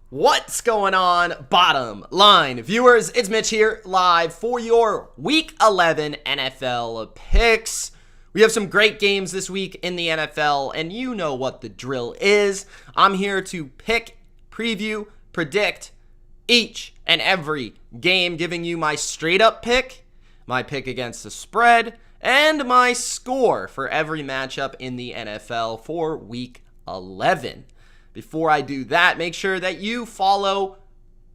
What's going on, bottom line viewers? It's Mitch here, live for your Week 11 NFL picks. We have some great games this week in the NFL, and you know what the drill is. I'm here to pick, preview, predict each and every game, giving you my straight-up pick, my pick against the spread, and my score for every matchup in the NFL for Week 11. Before I do that, make sure that you follow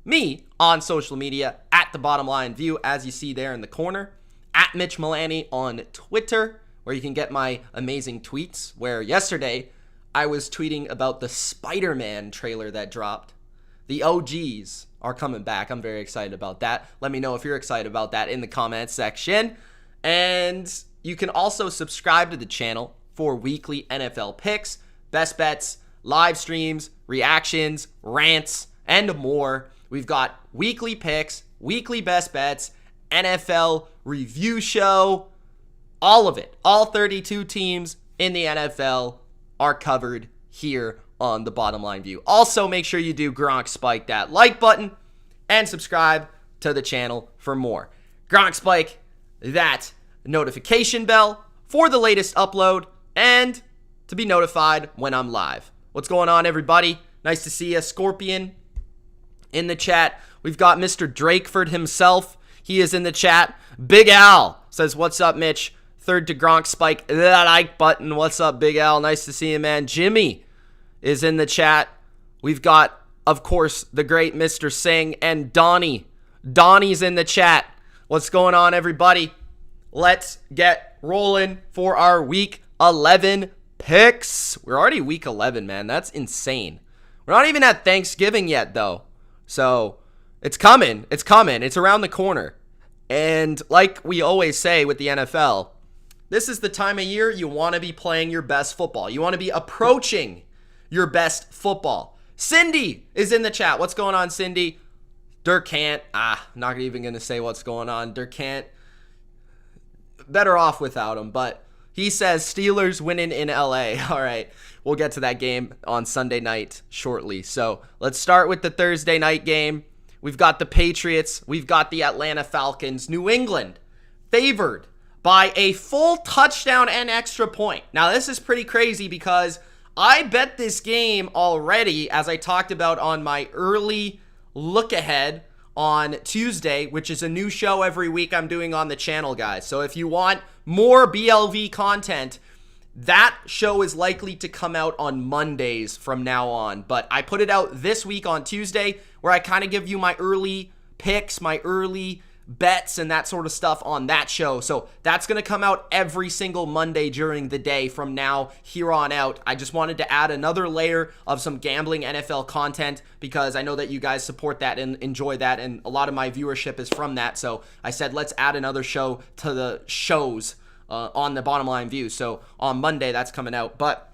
me on social media at TheBottomLineView, as you see there in the corner, at Mitch Milani on Twitter, where you can get my amazing tweets, where yesterday I was tweeting about the Spider-Man trailer that dropped. The OGs are coming back. I'm very excited about that. Let me know if you're excited about that in the comments section. And you can also subscribe to the channel for weekly NFL picks, best bets, live streams, reactions, rants, and more. We've got weekly picks, weekly best bets, NFL review show, all of it. All 32 teams in the NFL are covered here on the Bottom Line View. Also, make sure you do Gronk Spike that like button and subscribe to the channel for more. Gronk Spike that notification bell for the latest upload and to be notified when I'm live. What's going on, everybody? Nice to see you. Scorpion in the chat. We've got Mr. Drakeford himself. He is in the chat. Big Al says, what's up, Mitch? Third to Gronk Spike that like button. What's up, Big Al? Nice to see you, man. Jimmy is in the chat. We've got, of course, the great Mr. Singh and Donnie. Donnie's in the chat. What's going on, everybody? Let's get rolling for our Week 11 picks. We're already week 11, man. That's insane. We're not even at Thanksgiving yet, though. So it's coming. It's coming. It's around the corner. And like we always say with the NFL, this is the time of year you want to be playing your best football. You want to be approaching your best football. Cindy is in the chat. What's going on, Cindy? Dirk can't. Not even going to say what's going on. Dirk can't. Better off without him, but he says Steelers winning in LA. All right, we'll get to that game on Sunday night shortly. So let's start with the Thursday night game. We've got the Patriots. We've got the Atlanta Falcons. New England favored by a full touchdown and extra point. Now, this is pretty crazy because I bet this game already, as I talked about on my early look ahead on Tuesday, which is a new show every week I'm doing on the channel, guys. So if you want more BLV content, that show is likely to come out on Mondays from now on. But I put it out this week on Tuesday, where I kind of give you my early picks, my early bets, and that sort of stuff on that show. So that's going to come out every single Monday during the day from now here on out. I just wanted to add another layer of some gambling NFL content because I know that you guys support that and enjoy that, and a lot of my viewership is from that. So I said, let's add another show to the shows on the Bottom Line View. So on Monday, that's coming out. But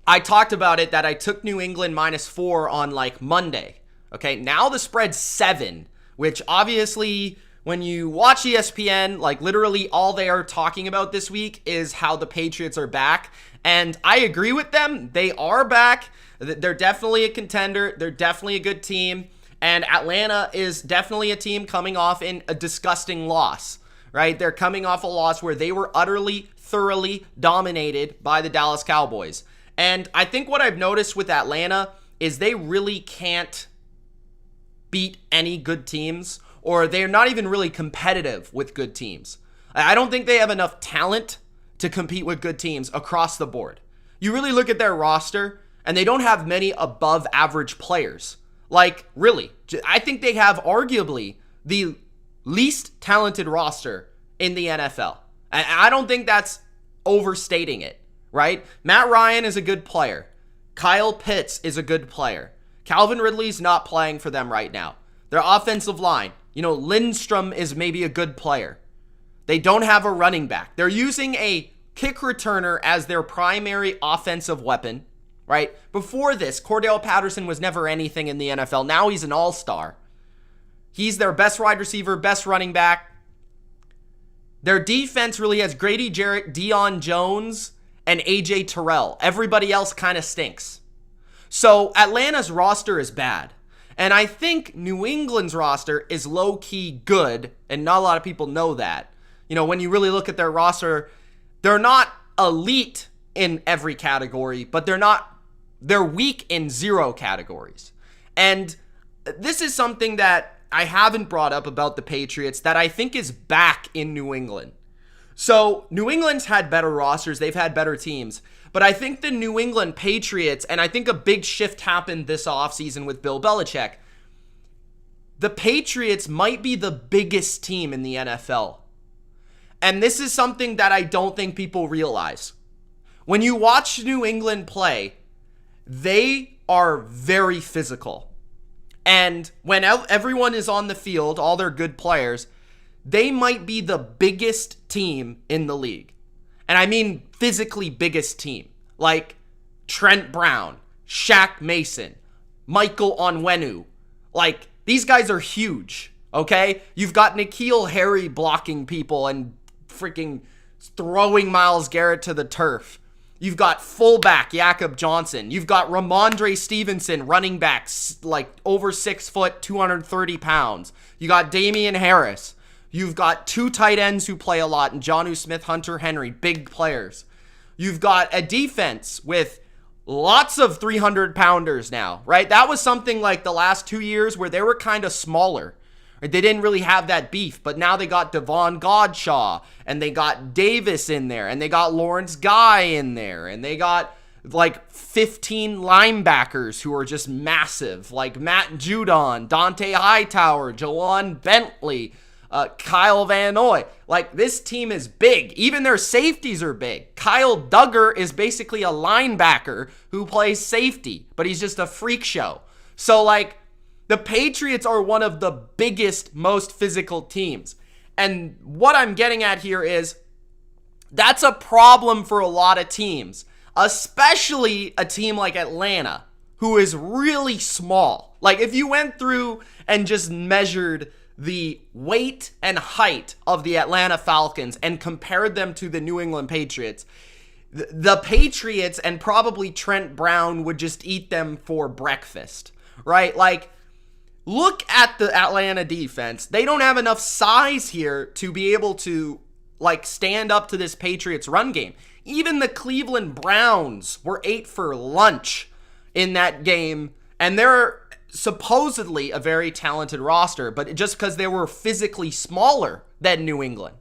I talked about it that I took New England -4 on like Monday. Okay, now the spread's 7. Which obviously, when you watch ESPN, like literally all they are talking about this week is how the Patriots are back. And I agree with them. They are back. They're definitely a contender. They're definitely a good team. And Atlanta is definitely a team coming off in a disgusting loss, right? They're coming off a loss where they were utterly, thoroughly dominated by the Dallas Cowboys. And I think what I've noticed with Atlanta is they really can't beat any good teams, or they're not even really competitive with good teams. I don't think they have enough talent to compete with good teams across the board. You really look at their roster, and they don't have many above average players. Like, really. I think they have arguably the least talented roster in the NFL. And I don't think that's overstating it, right? Matt Ryan is a good player. Kyle Pitts is a good player. Calvin Ridley's not playing for them right now. Their offensive line, Lindstrom is maybe a good player. They don't have a running back. They're using a kick returner as their primary offensive weapon, right? Before this, Cordell Patterson was never anything in the NFL. Now he's an all-star. He's their best wide receiver, best running back. Their defense really has Grady Jarrett, Deion Jones, and A.J. Terrell. Everybody else kind of stinks. So Atlanta's roster is bad. And I think New England's roster is low-key good, and not a lot of people know that. You know, when you really look at their roster, they're not elite in every category, but they're weak in 0 categories. And this is something that I haven't brought up about the Patriots that I think is back in New England. So New England's had better rosters, they've had better teams, but I think the New England Patriots, and I think a big shift happened this offseason with Bill Belichick, the Patriots might be the biggest team in the NFL. And this is something that I don't think people realize. When you watch New England play, they are very physical. And when everyone is on the field, all their good players, they might be the biggest team in the league. And I mean physically biggest team. Like Trent Brown, Shaq Mason, Michael Onwenu. Like, these guys are huge, okay? You've got N'Keal Harry blocking people and freaking throwing Myles Garrett to the turf. You've got fullback Jakob Johnson. You've got Ramondre Stevenson, running back, like over 6 foot, 230 pounds. You got Damian Harris. You've got 2 tight ends who play a lot, and Jonnu Smith, Hunter Henry, big players. You've got a defense with lots of 300-pounders now, right? That was something like the last 2 years where they were kind of smaller. They didn't really have that beef, but now they got Devon Godshaw, and they got Davis in there, and they got Lawrence Guy in there, and they got like 15 linebackers who are just massive, like Matt Judon, Dante Hightower, Jawan Bentley, Kyle Van Noy. Like, this team is big. Even their safeties are big. Kyle Duggar is basically a linebacker who plays safety, but he's just a freak show. So, like, the Patriots are one of the biggest, most physical teams. And what I'm getting at here is that's a problem for a lot of teams, especially a team like Atlanta, who is really small. Like, if you went through and just measured the weight and height of the Atlanta Falcons and compared them to the New England Patriots, the Patriots and probably Trent Brown would just eat them for breakfast, right? Like, look at the Atlanta defense. They don't have enough size here to be able to, like, stand up to this Patriots run game. Even the Cleveland Browns were ate for lunch in that game, and they're supposedly a very talented roster, but just because they were physically smaller than New England,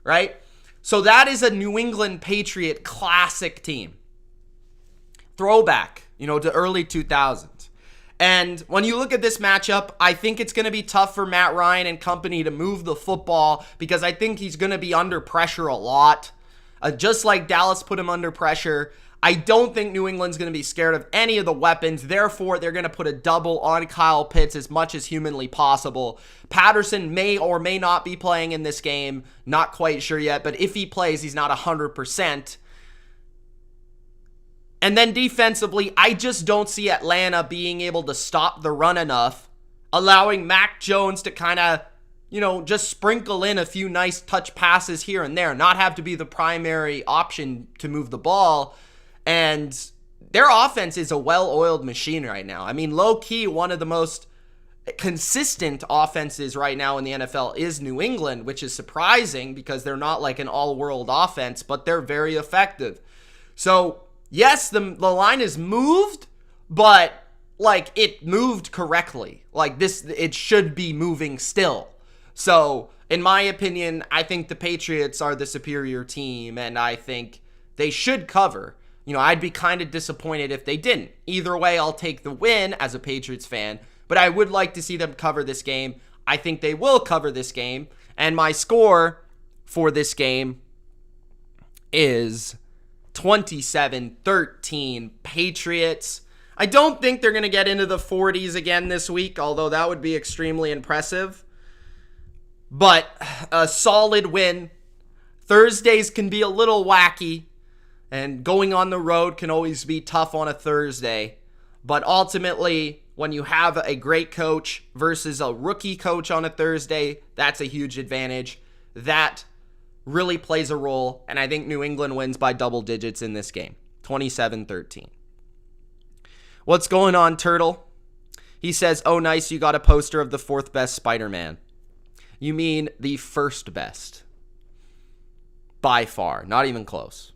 right? So that is a New England Patriot classic team. Throwback, to early 2000s. And when you look at this matchup, I think it's going to be tough for Matt Ryan and company to move the football because I think he's going to be under pressure a lot. Just like Dallas put him under pressure, I don't think New England's going to be scared of any of the weapons. Therefore, they're going to put a double on Kyle Pitts as much as humanly possible. Patterson may or may not be playing in this game. Not quite sure yet, but if he plays, he's not 100%. And then defensively, I just don't see Atlanta being able to stop the run enough, allowing Mac Jones to kind of, just sprinkle in a few nice touch passes here and there, not have to be the primary option to move the ball. And their offense is a well-oiled machine right now. I mean, low-key, one of the most consistent offenses right now in the NFL is New England, which is surprising because they're not like an all-world offense, but they're very effective. So, yes, the line is moved, but, like, it moved correctly. Like, it should be moving still. So, in my opinion, I think the Patriots are the superior team, and I think they should cover. I'd be kind of disappointed if they didn't. Either way, I'll take the win as a Patriots fan, but I would like to see them cover this game. I think they will cover this game, and my score for this game is 27-13 Patriots. I don't think they're going to get into the 40s again this week, although that would be extremely impressive. But a solid win. Thursdays can be a little wacky, and going on the road can always be tough on a Thursday. But ultimately, when you have a great coach versus a rookie coach on a Thursday, that's a huge advantage. That really plays a role, and I think New England wins by double digits in this game, 27-13. What's going on, Turtle? He says, oh, nice, you got a poster of the 4th best Spider-Man. You mean the 1st best. By far. Not even close.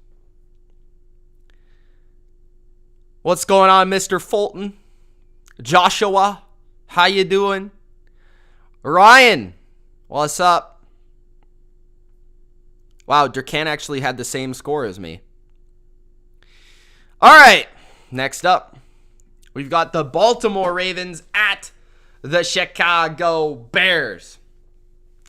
What's going on, Mr. Fulton? Joshua, how you doing? Ryan, what's up? Wow, Durcan actually had the same score as me. All right, next up, we've got the Baltimore Ravens at the Chicago Bears.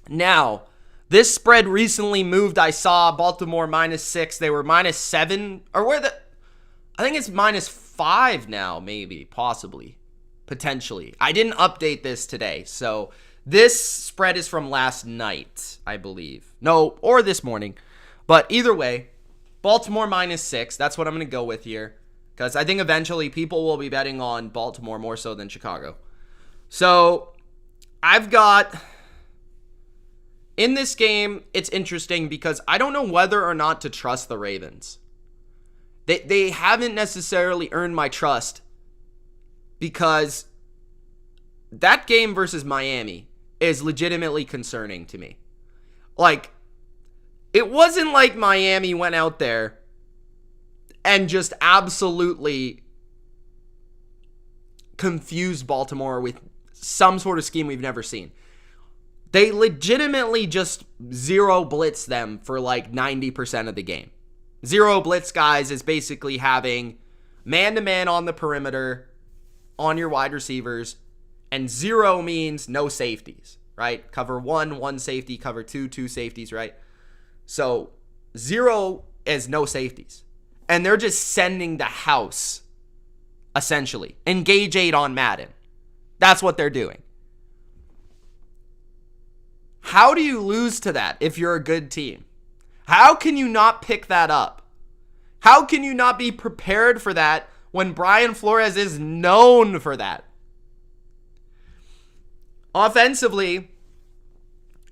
Now, this spread recently moved. I saw Baltimore -6. They were -7, or I think it's -5 now, maybe, possibly, potentially. I didn't update this today, so this spread is from last night, I believe. No, or this morning. But either way, Baltimore -6. That's what I'm going to go with here, because I think eventually people will be betting on Baltimore more so than Chicago. So I've got, in this game, it's interesting because I don't know whether or not to trust the Ravens. They haven't necessarily earned my trust, because that game versus Miami is legitimately concerning to me. Like, it wasn't like Miami went out there and just absolutely confused Baltimore with some sort of scheme we've never seen. They legitimately just zero blitz them for like 90% of the game. Zero blitz, guys, is basically having man-to-man on the perimeter on your wide receivers, and zero means no safeties, right? Cover 1, 1 safety, cover 2, 2 safeties, right? So zero is no safeties. And they're just sending the house, essentially. Engage 8 on Madden. That's what they're doing. How do you lose to that if you're a good team? How can you not pick that up? How can you not be prepared for that when Brian Flores is known for that? Offensively,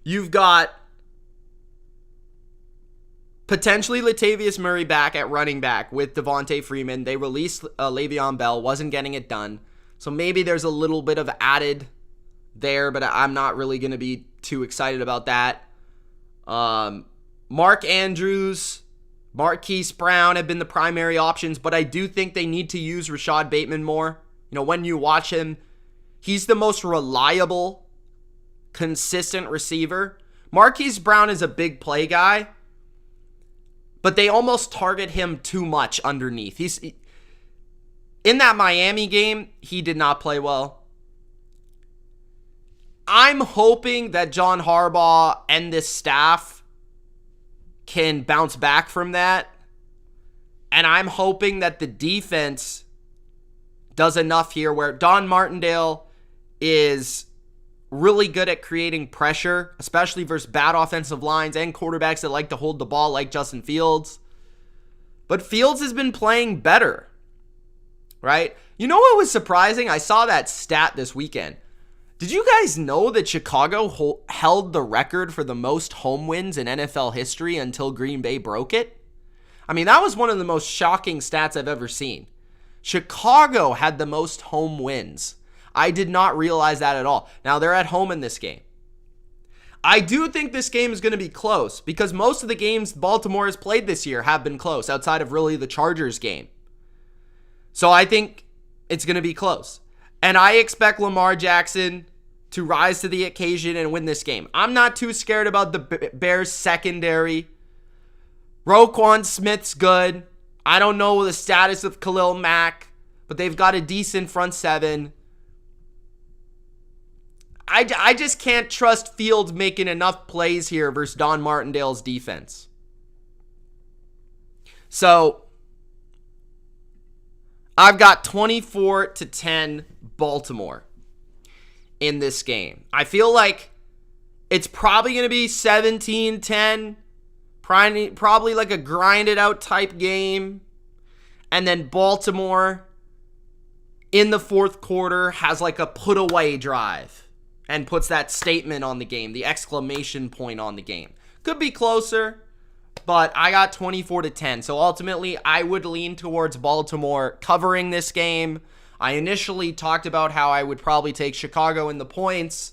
you've got potentially Latavius Murray back at running back with Devontae Freeman. They released Le'Veon Bell, wasn't getting it done. So maybe there's a little bit of added there, but I'm not really going to be too excited about that. Mark Andrews, Marquise Brown have been the primary options, but I do think they need to use Rashad Bateman more. You know, when you watch him, he's the most reliable, consistent receiver. Marquise Brown is a big play guy, but they almost target him too much underneath. In that Miami game, he did not play well. I'm hoping that John Harbaugh and this staff can bounce back from that. And I'm hoping that the defense does enough here where Don Martindale is really good at creating pressure, especially versus bad offensive lines and quarterbacks that like to hold the ball like Justin Fields. But Fields has been playing better, right? You know what was surprising? I saw that stat this weekend. Did you guys know that Chicago held the record for the most home wins in NFL history until Green Bay broke it? I mean, that was one of the most shocking stats I've ever seen. Chicago had the most home wins. I did not realize that at all. Now, they're at home in this game. I do think this game is going to be close because most of the games Baltimore has played this year have been close outside of really the Chargers game. So I think it's going to be close. And I expect Lamar Jackson to rise to the occasion and win this game. I'm not too scared about the Bears secondary. Roquan Smith's good. I don't know the status of Khalil Mack, but they've got a decent front seven. I just can't trust Fields making enough plays here versus Don Martindale's defense. So I've got 24-10 Baltimore in this game. I feel like it's probably going to be 17-10, probably like a grinded out type game. And then Baltimore in the fourth quarter has like a put away drive and puts that statement on the game, the exclamation point on the game. Could be closer, but I got 24-10. So ultimately, I would lean towards Baltimore covering this game. I initially talked about how I would probably take Chicago in the points,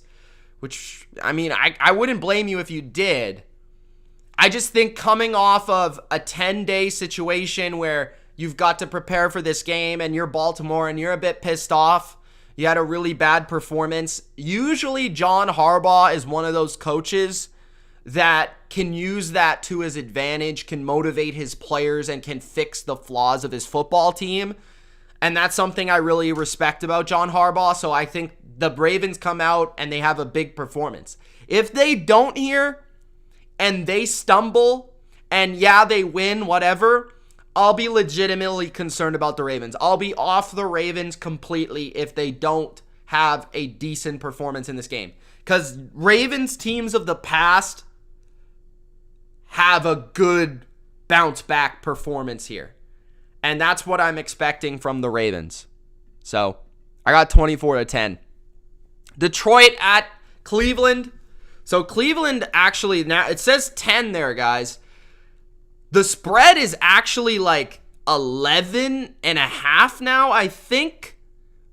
which, I mean, I wouldn't blame you if you did. I just think coming off of a 10-day situation where you've got to prepare for this game and you're Baltimore and you're a bit pissed off, you had a really bad performance. Usually John Harbaugh is one of those coaches that can use that to his advantage, can motivate his players, and can fix the flaws of his football team. And that's something I really respect about John Harbaugh. So I think the Ravens come out and they have a big performance. If they don't here and they stumble and yeah, they win, whatever, I'll be legitimately concerned about the Ravens. I'll be off the Ravens completely if they don't have a decent performance in this game. Because Ravens teams of the past have a good bounce back performance here. And that's what I'm expecting from the Ravens. So I got 24-10. Detroit at Cleveland. So Cleveland actually, now it says 10 there, guys. The spread is actually like 11.5 now, I think.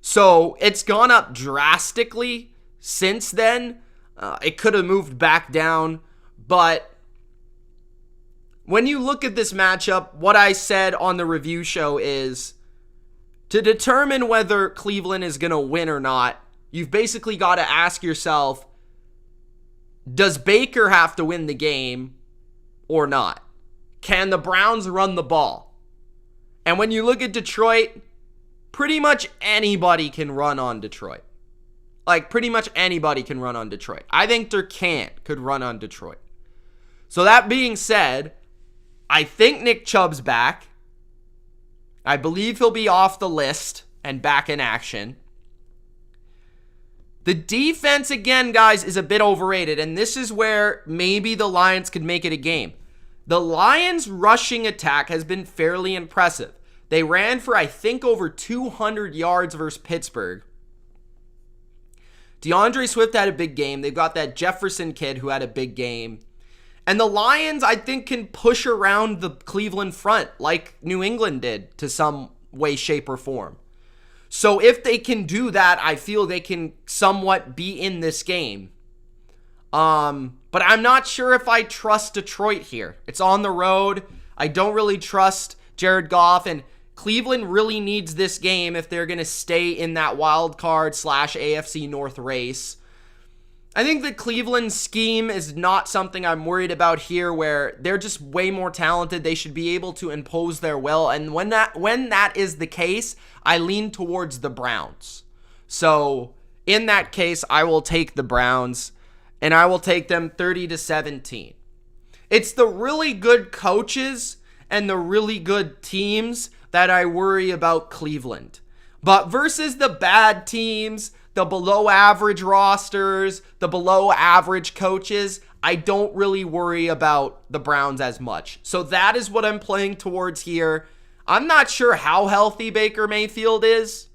So it's gone up drastically since then. It could have moved back down. But when you look at this matchup, what I said on the review show is to determine whether Cleveland is going to win or not, you've basically got to ask yourself, does Baker have to win the game or not? Can the Browns run the ball? And when you look at Detroit, pretty much anybody can run on Detroit. Like, pretty much anybody can run on Detroit. I think Durant could run on Detroit. So that being said, I think Nick Chubb's back. I believe he'll be off the list and back in action. The defense, again, guys, is a bit overrated, and this is where maybe the Lions could make it a game. The Lions' rushing attack has been fairly impressive. They ran for, I think, over 200 yards versus Pittsburgh. DeAndre Swift had a big game. They've got that Jefferson kid who had a big game. And the Lions, I think, can push around the Cleveland front like New England did to some way, shape, or form. So if they can do that, I feel they can somewhat be in this game. But I'm not sure if I trust Detroit here. It's on the road. I don't really trust Jared Goff, and Cleveland really needs this game if they're going to stay in that wild card / AFC North race. I think the Cleveland scheme is not something I'm worried about here, where they're just way more talented. They should be able to impose their will. And when that is the case, I lean towards the Browns. So in that case, I will take the Browns, and I will take them 30-17. It's the really good coaches and the really good teams that I worry about Cleveland. But versus the bad teams, the below average rosters, the below average coaches, I don't really worry about the Browns as much. So that is what I'm playing towards here. I'm not sure how healthy Baker Mayfield is.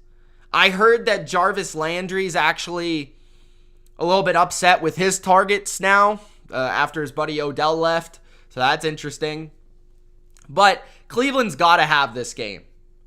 I heard that Jarvis Landry's actually a little bit upset with his targets now after his buddy Odell left. So that's interesting. But Cleveland's got to have this game.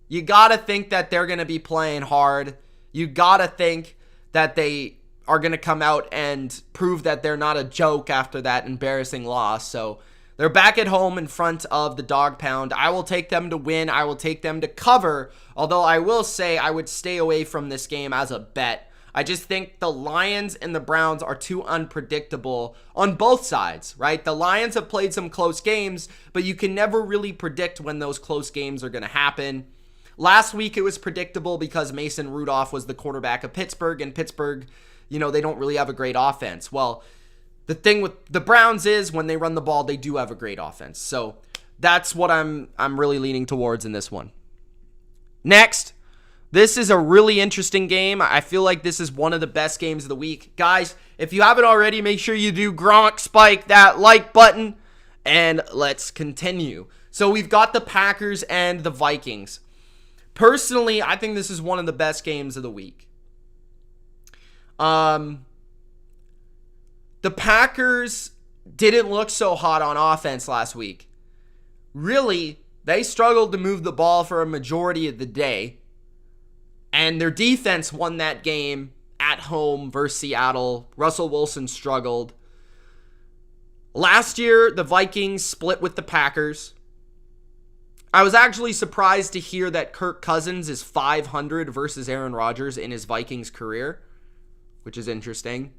You got to think that they're going to be playing hard. You got to think that they are going to come out and prove that they're not a joke after that embarrassing loss. So they're back at home in front of the dog pound. I will take them to win. I will take them to cover. Although I will say I would stay away from this game as a bet. I just think the Lions and the Browns are too unpredictable on both sides, right? The Lions have played some close games, but you can never really predict when those close games are going to happen. Last week it was predictable because Mason Rudolph was the quarterback of Pittsburgh, and Pittsburgh, you know, they don't really have a great offense. Well, the thing with the Browns is when they run the ball, they do have a great offense. So that's what I'm really leaning towards in this one. Next, this is a really interesting game. I feel like this is one of the best games of the week. Guys, if you haven't already, make sure you do Gronk spike that like button, and let's continue. So we've got the Packers and the Vikings. Personally, I think this is one of the best games of the week. The Packers didn't look so hot on offense last week. Really, they struggled to move the ball for a majority of the day. And their defense won that game at home versus Seattle. Russell Wilson struggled. Last year, the Vikings split with the Packers. I was actually surprised to hear that Kirk Cousins is 500 versus Aaron Rodgers in his Vikings career, which is interesting.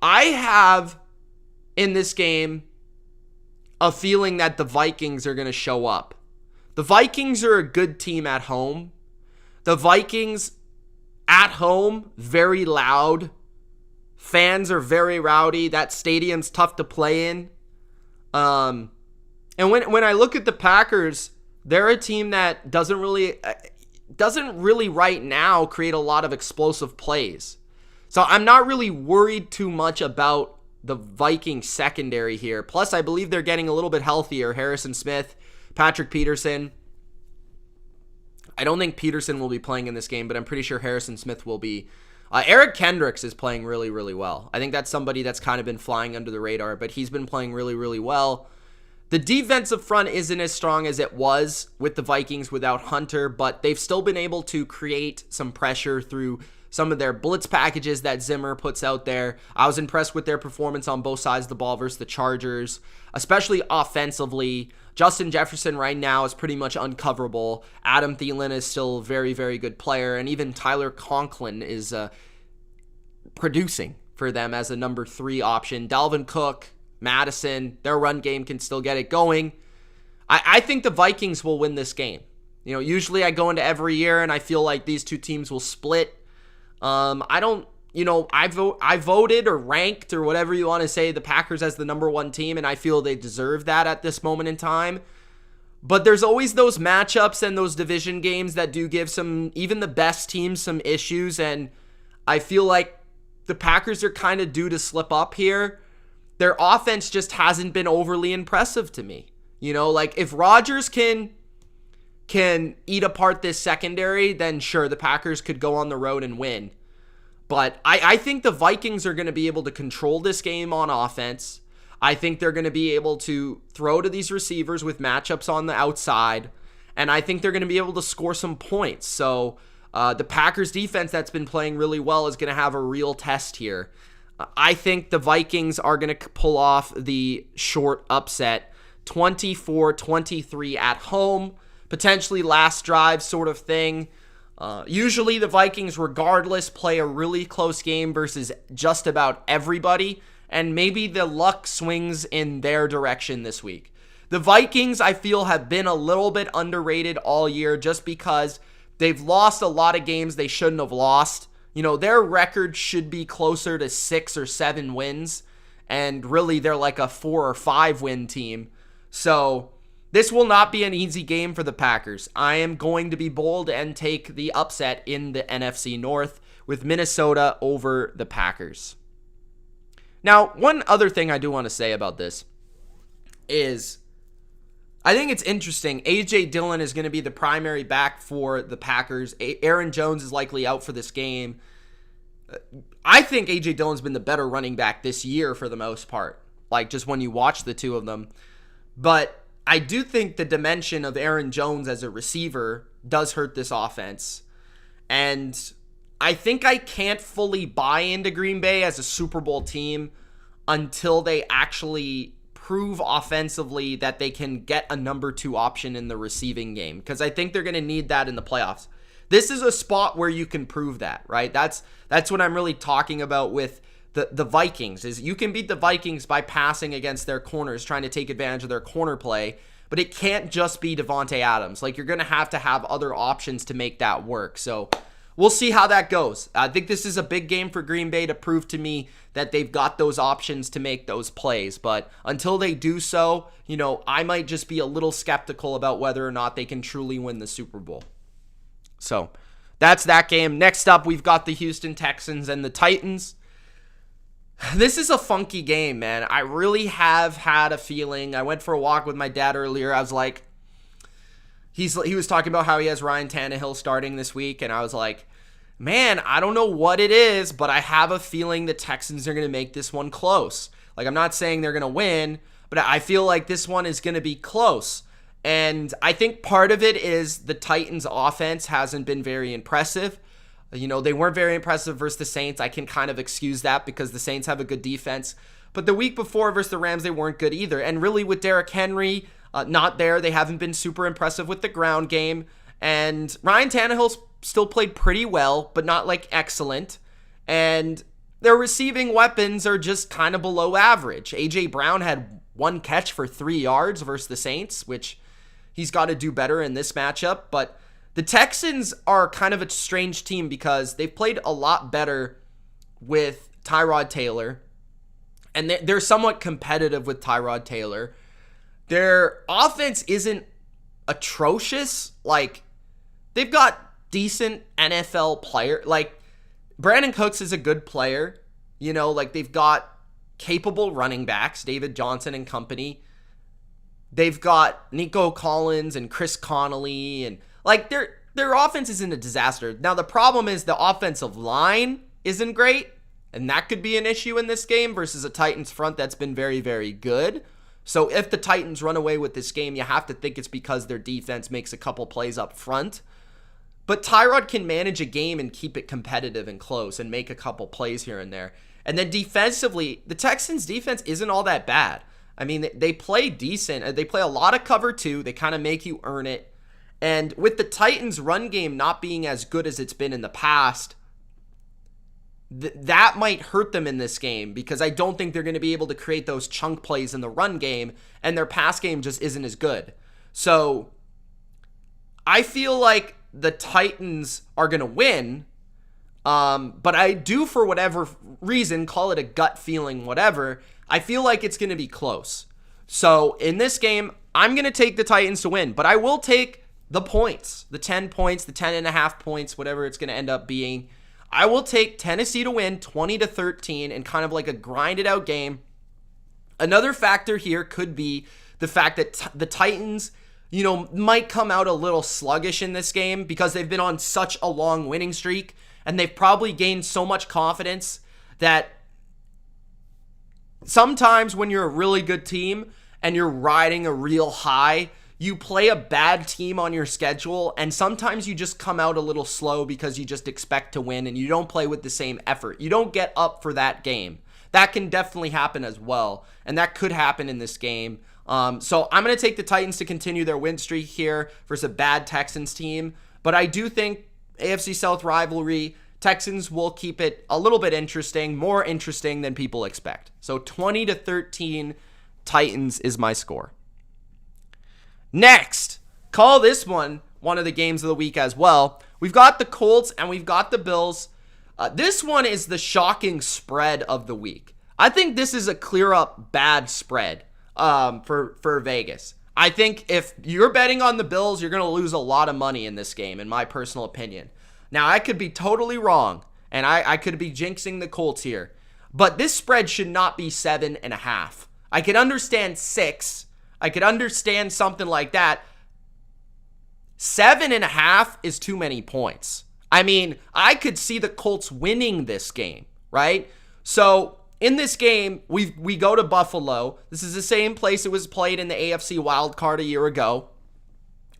I have, in this game, a feeling that the Vikings are going to show up. The Vikings are a good team at home. The Vikings at home, very loud. Fans are very rowdy. That stadium's tough to play in. And when I look at the Packers, they're a team that doesn't really right now create a lot of explosive plays. So I'm not really worried too much about the Vikings secondary here. Plus, I believe they're getting a little bit healthier. Harrison Smith, Patrick Peterson. I don't think Peterson will be playing in this game, but I'm pretty sure Harrison Smith will be. Eric Kendricks is playing really, really well. I think that's somebody that's kind of been flying under the radar, but he's been playing really, really well. The defensive front isn't as strong as it was with the Vikings without Hunter, but they've still been able to create some pressure through some of their blitz packages that Zimmer puts out there. I was impressed with their performance on both sides of the ball versus the Chargers, especially offensively. Justin Jefferson right now is pretty much uncoverable. Adam Thielen is still a very, very good player, and even Tyler Conklin is producing for them as a number 3 option. Dalvin Cook, Madison, their run game can still get it going. I think the Vikings will win this game. Usually I go into every year and I feel like these two teams will split. I voted or ranked or whatever you want to say the Packers as the number 1 team, and I feel they deserve that at this moment in time. But there's always those matchups and those division games that do give even the best teams some issues, and I feel like the Packers are kind of due to slip up here. Their offense just hasn't been overly impressive to me. If Rodgers can eat apart this secondary, then sure, the Packers could go on the road and win. But I think the Vikings are going to be able to control this game on offense. I think they're going to be able to throw to these receivers with matchups on the outside. And I think they're going to be able to score some points. So the Packers defense that's been playing really well is going to have a real test here. I think the Vikings are going to pull off the short upset, 24-23 at home. Potentially last drive sort of thing. Usually the Vikings, regardless, play a really close game versus just about everybody, and maybe the luck swings in their direction this week. The Vikings, I feel, have been a little bit underrated all year just because they've lost a lot of games they shouldn't have lost. Their record should be closer to 6 or 7 wins, and really they're like a 4 or 5 win team. So this will not be an easy game for the Packers. I am going to be bold and take the upset in the NFC North with Minnesota over the Packers. Now, one other thing I do want to say about this is I think it's interesting. A.J. Dillon is going to be the primary back for the Packers. Aaron Jones is likely out for this game. I think A.J. Dillon's been the better running back this year for the most part, just when you watch the two of them. But I do think the dimension of Aaron Jones as a receiver does hurt this offense. And I think I can't fully buy into Green Bay as a Super Bowl team until they actually prove offensively that they can get a number 2 option in the receiving game, because I think they're going to need that in the playoffs. This is a spot where you can prove that, right? That's what I'm really talking about with the Vikings, is you can beat the Vikings by passing against their corners, trying to take advantage of their corner play, but it can't just be Devontae Adams. You're going to have other options to make that work. So we'll see how that goes. I think this is a big game for Green Bay to prove to me that they've got those options to make those plays. But until they do so, I might just be a little skeptical about whether or not they can truly win the Super Bowl. So that's that game. Next up, we've got the Houston Texans and the Titans. This is a funky game, man. I really have had a feeling. I went for a walk with my dad earlier. I was like, he was talking about how he has Ryan Tannehill starting this week, and I was like, man, I don't know what it is, but I have a feeling the Texans are going to make this one close. I'm not saying they're going to win, but I feel like this one is going to be close. And I think part of it is the Titans' offense hasn't been very impressive. They weren't very impressive versus the Saints. I can kind of excuse that because the Saints have a good defense. But the week before versus the Rams, they weren't good either. And really with Derrick Henry not there, they haven't been super impressive with the ground game. And Ryan Tannehill's still played pretty well, but not like excellent. And their receiving weapons are just kind of below average. A.J. Brown had 1 catch for 3 yards versus the Saints, which he's got to do better in this matchup. But the Texans are kind of a strange team because they've played a lot better with Tyrod Taylor. And they're somewhat competitive with Tyrod Taylor. Their offense isn't atrocious. Like, they've got decent NFL player. Like, Brandon Cooks is a good player. They've got capable running backs, David Johnson and company. They've got Nico Collins and Chris Connolly, and their offense isn't a disaster. Now the problem is the offensive line isn't great, and that could be an issue in this game versus a Titans front that's been very, very good. So if the Titans run away with this game, you have to think it's because their defense makes a couple plays up front. But Tyrod can manage a game and keep it competitive and close and make a couple plays here and there. And then defensively, the Texans' defense isn't all that bad. I mean, they play decent. They play a lot of cover 2. They kind of make you earn it. And with the Titans' run game not being as good as it's been in the past, that might hurt them in this game because I don't think they're going to be able to create those chunk plays in the run game, and their pass game just isn't as good. So I feel like the Titans are going to win, but I do, for whatever reason, call it a gut feeling, whatever, I feel like it's going to be close. So in this game, I'm going to take the Titans to win, but I will take the points, the 10 points, the 10.5 points, whatever it's going to end up being. I will take Tennessee to win 20-13 in kind of like a grinded out game. Another factor here could be the fact that the Titans, might come out a little sluggish in this game because they've been on such a long winning streak, and they've probably gained so much confidence that sometimes when you're a really good team and you're riding a real high, you play a bad team on your schedule, and sometimes you just come out a little slow because you just expect to win and you don't play with the same effort. You don't get up for that game. That can definitely happen as well, and that could happen in this game. So I'm going to take the Titans to continue their win streak here versus a bad Texans team, but I do think AFC South rivalry, Texans will keep it a little bit interesting, more interesting than people expect. So 20-13 Titans is my score. Next, call this one of the games of the week as well. We've got the Colts and we've got the Bills. This one is the shocking spread of the week. I think this is a clear-up bad spread for Vegas. I think if you're betting on the Bills, you're going to lose a lot of money in this game, in my personal opinion. Now, I could be totally wrong, and I could be jinxing the Colts here, but this spread should not be 7.5. I could understand 6. I could understand something like that. 7.5 is too many points. I mean, I could see the Colts winning this game, right? So in this game, we go to Buffalo. This is the same place it was played in the AFC wildcard a year ago.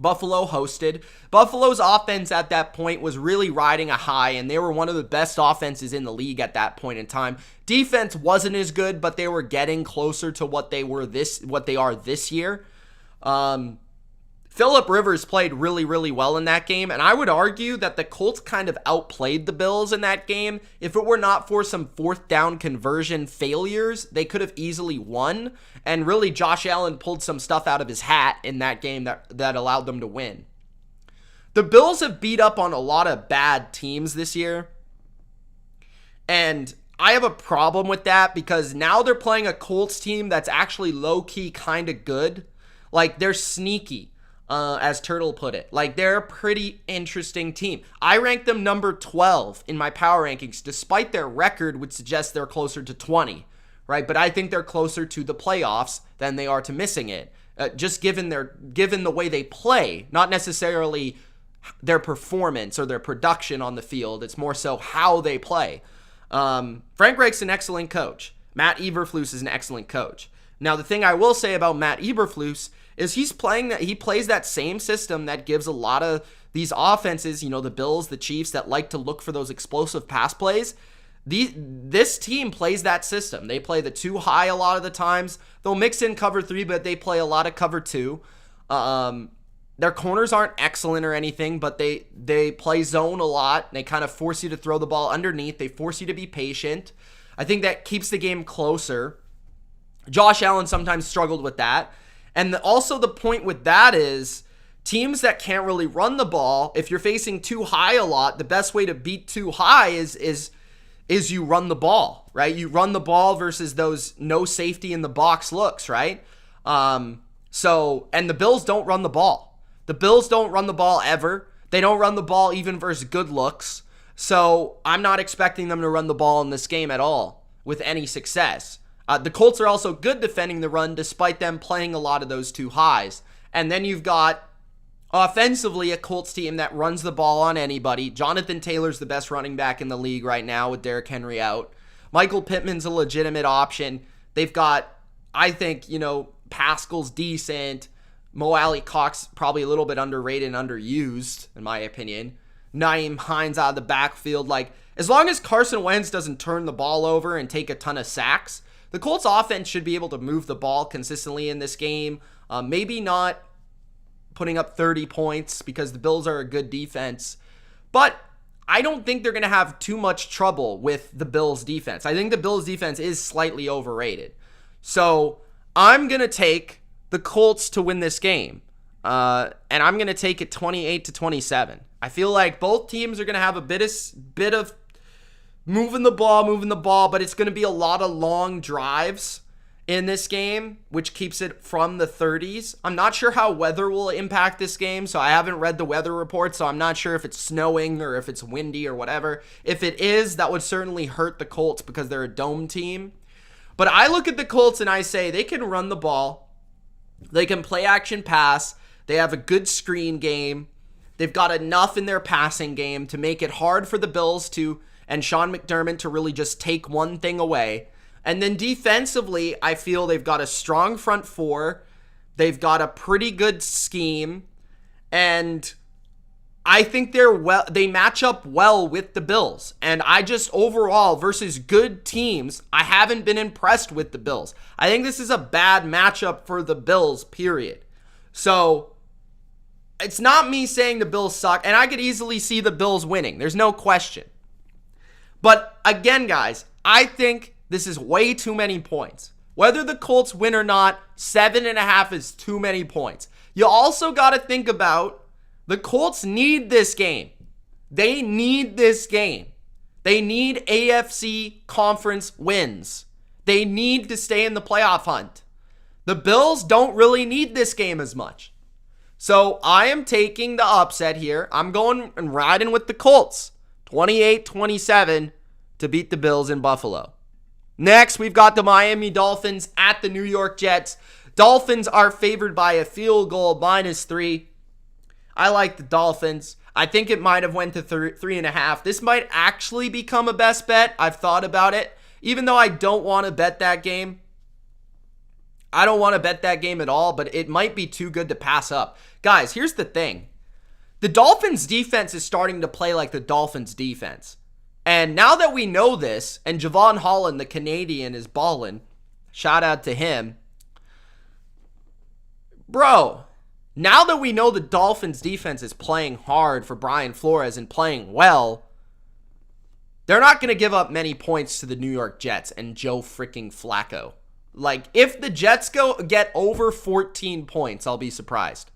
Buffalo hosted. Buffalo's offense at that point was really riding a high, and they were one of the best offenses in the league at that point in time. Defense wasn't as good, but they were getting closer to what they are this year. Phillip Rivers played really, really well in that game, and I would argue that the Colts kind of outplayed the Bills in that game. If it were not for some fourth down conversion failures, they could have easily won, and really Josh Allen pulled some stuff out of his hat in that game that allowed them to win. The Bills have beat up on a lot of bad teams this year, and I have a problem with that because now they're playing a Colts team that's actually low-key kind of good. Like, they're sneaky. As Turtle put it. Like, they're a pretty interesting team. I rank them number 12 in my power rankings, despite their record would suggest they're closer to 20, right? But I think they're closer to the playoffs than they are to missing it, just given the way they play, not necessarily their performance or their production on the field. It's more so how they play. Frank Reich's an excellent coach. Matt Eberflus is an excellent coach. Now, the thing I will say about Matt Eberflus is he plays that same system that gives a lot of these offenses, the Bills, the Chiefs, that like to look for those explosive pass plays. This team plays that system. They play the 2 high a lot of the times. They'll mix in cover 3, but they play a lot of cover 2. Their corners aren't excellent or anything, but they play zone a lot. They kind of force you to throw the ball underneath. They force you to be patient. I think that keeps the game closer. Josh Allen sometimes struggled with that. And also the point with that is teams that can't really run the ball, if you're facing 2 high a lot, the best way to beat 2 high is you run the ball, right? You run the ball versus those no safety in the box looks, right? And the Bills don't run the ball. The Bills don't run the ball ever. They don't run the ball even versus good looks. So I'm not expecting them to run the ball in this game at all with any success. The Colts are also good defending the run despite them playing a lot of those 2 highs. And then you've got offensively a Colts team that runs the ball on anybody. Jonathan Taylor's the best running back in the league right now with Derrick Henry out. Michael Pittman's a legitimate option. They've got, I think, Pascal's decent. Mo Alley Cox probably a little bit underrated and underused, in my opinion. Nyheim Hines out of the backfield. As long as Carson Wentz doesn't turn the ball over and take a ton of sacks, the Colts offense should be able to move the ball consistently in this game. Maybe not putting up 30 points because the Bills are a good defense. But I don't think they're going to have too much trouble with the Bills defense. I think the Bills defense is slightly overrated. So I'm going to take the Colts to win this game. And I'm going to take it 28-27. I feel like both teams are going to have a bit of moving the ball, but it's going to be a lot of long drives in this game, which keeps it from the 30s. I'm not sure how weather will impact this game, so I haven't read the weather report, so I'm not sure if it's snowing or if it's windy or whatever. If it is, that would certainly hurt the Colts because they're a dome team. But I look at the Colts and I say they can run the ball. They can play action pass. They have a good screen game. They've got enough in their passing game to make it hard for the Bills and Sean McDermott to really just take one thing away. And then defensively, I feel they've got a strong front 4. They've got a pretty good scheme. And I think they match up well with the Bills. And I just overall, versus good teams, I haven't been impressed with the Bills. I think this is a bad matchup for the Bills, period. So it's not me saying the Bills suck. And I could easily see the Bills winning. There's no question. But again, guys, I think this is way too many points. Whether the Colts win or not, 7.5 is too many points. You also got to think about the Colts need this game. They need this game. They need AFC conference wins. They need to stay in the playoff hunt. The Bills don't really need this game as much. So I am taking the upset here. I'm going and riding with the Colts. 28-27 to beat the Bills in Buffalo. Next, we've got the Miami Dolphins at the New York Jets. Dolphins are favored by a field goal, -3. I like the Dolphins. I think it might have went to 3.5. This might actually become a best bet. I've thought about it. Even though I don't want to bet that game. I don't want to bet that game at all, but it might be too good to pass up. Guys, here's the thing. The Dolphins defense is starting to play like the Dolphins defense. And now that we know this, and Javon Holland, the Canadian, is balling, shout out to him. Bro, now that we know the Dolphins defense is playing hard for Brian Flores and playing well, they're not going to give up many points to the New York Jets and Joe freaking Flacco. Like, if the Jets get over 14 points, I'll be surprised.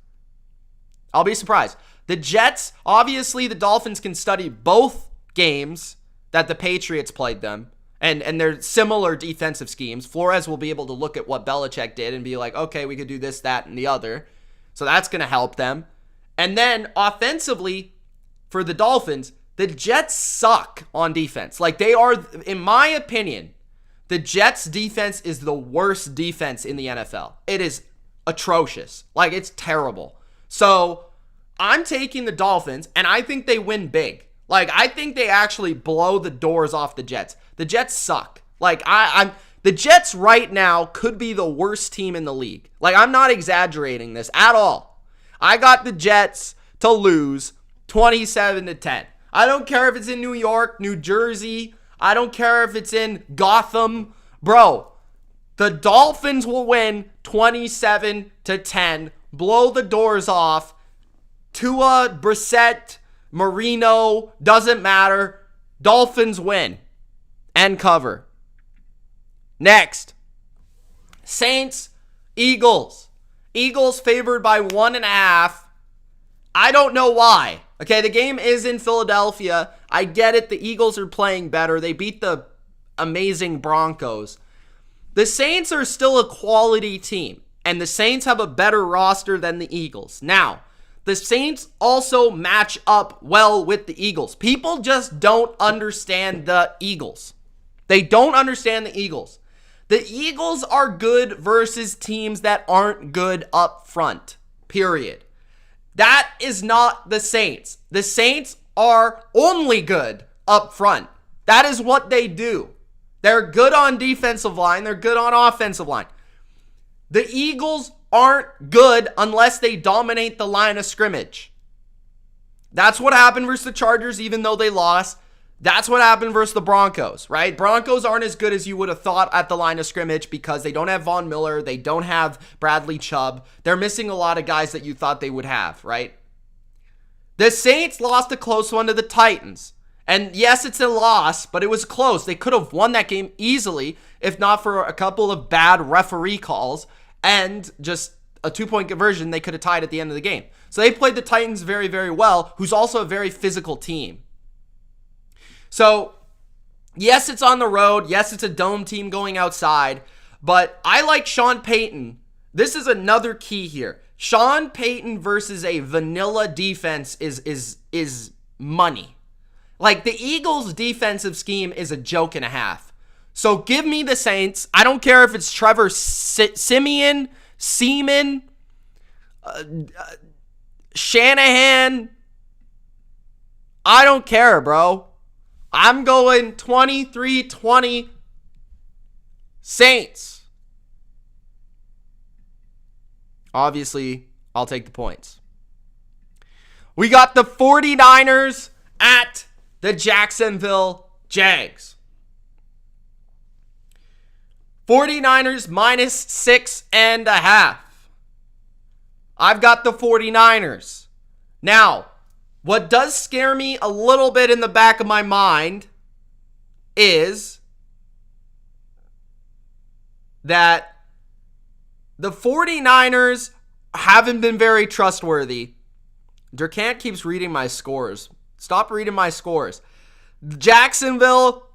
I'll be surprised. The Jets, obviously the Dolphins can study both games that the Patriots played them, and they're similar defensive schemes. Flores will be able to look at what Belichick did and be like, okay, we could do this, that, and the other. So that's going to help them. And then offensively, for the Dolphins, the Jets suck on defense. Like, they are, in my opinion, the Jets defense is the worst defense in the NFL. It is atrocious. Like, it's terrible. So I'm taking the Dolphins, and I think they win big. Like, I think they actually blow the doors off the Jets. The Jets suck. Like, The Jets right now could be the worst team in the league. Like, I'm not exaggerating this at all. I got the Jets to lose 27-10. I don't care if it's in New York, New Jersey. I don't care if it's in Gotham. Bro, the Dolphins will win 27-10. Blow the doors off. Tua, Brissett, Marino, doesn't matter. Dolphins win and cover. Next, Saints, Eagles. Eagles favored by 1.5. I don't know why. Okay, the game is in Philadelphia. I get it. The Eagles are playing better. They beat the amazing Broncos. The Saints are still a quality team, and the Saints have a better roster than the Eagles. Now, the Saints also match up well with the Eagles. People just don't understand the Eagles. They don't understand the Eagles. The Eagles are good versus teams that aren't good up front, period. That is not the Saints. The Saints are only good up front. That is what they do. They're good on defensive line. They're good on offensive line. The Eagles aren't good unless they dominate the line of scrimmage. That's what happened versus the Chargers, even though they lost. That's what happened versus the Broncos, right? Broncos aren't as good as you would have thought at the line of scrimmage because they don't have Von Miller. They don't have Bradley Chubb. They're missing a lot of guys that you thought they would have, right? The Saints lost a close one to the Titans. And yes, it's a loss, but it was close. They could have won that game easily if not for a couple of bad referee calls and just a 2-point conversion. They could have tied at the end of the game. So they played the Titans very, very well, who's also a very physical team. So, yes, it's on the road. Yes, it's a dome team going outside. But I like Sean Payton. This is another key here. Sean Payton versus a vanilla defense is money. Like, the Eagles' defensive scheme is a joke and a half. So, give me the Saints. I don't care if it's Trevor Siemian, Shanahan. I don't care, bro. I'm going 23-20 Saints. Obviously, I'll take the points. We got the 49ers at the Jacksonville Jags. 49ers minus 6.5. I've got the 49ers. Now, what does scare me a little bit in the back of my mind is that the 49ers haven't been very trustworthy. Durkant keeps reading my scores. Stop reading my scores. Jacksonville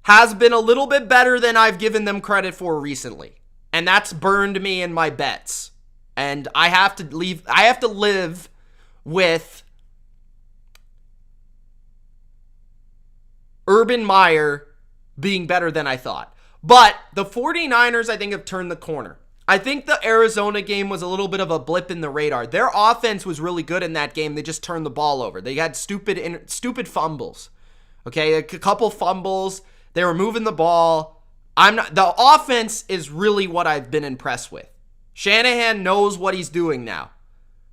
has been a little bit better than I've given them credit for recently. And that's burned me in my bets. And I have to live with Urban Meyer being better than I thought. But the 49ers, I think, have turned the corner. I think the Arizona game was a little bit of a blip in the radar. Their offense was really good in that game. They just turned the ball over. They had stupid fumbles. Okay, a couple fumbles. They were moving the ball. The offense is really what I've been impressed with. Shanahan knows what he's doing now.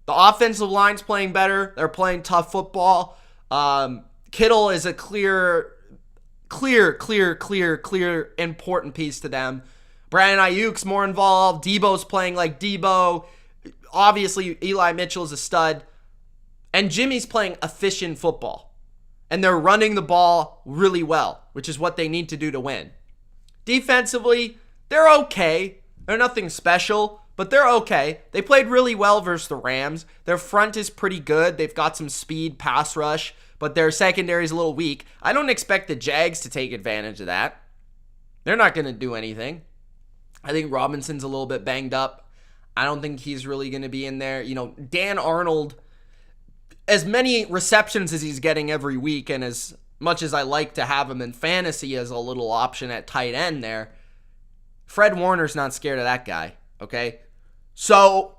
The offensive line's playing better. They're playing tough football. Kittle is a clear important piece to them. Brandon Ayuk's more involved. Debo's playing like Debo. Obviously, Eli Mitchell's a stud. And Jimmy's playing efficient football. And they're running the ball really well, which is what they need to do to win. Defensively, they're okay. They're nothing special, but they're okay. They played really well versus the Rams. Their front is pretty good. They've got some speed, pass rush, but their secondary is a little weak. I don't expect the Jags to take advantage of that. They're not going to do anything. I think Robinson's a little bit banged up. I don't think he's really going to be in there. Dan Arnold, as many receptions as he's getting every week, and as much as I like to have him in fantasy as a little option at tight end there, Fred Warner's not scared of that guy, okay? So,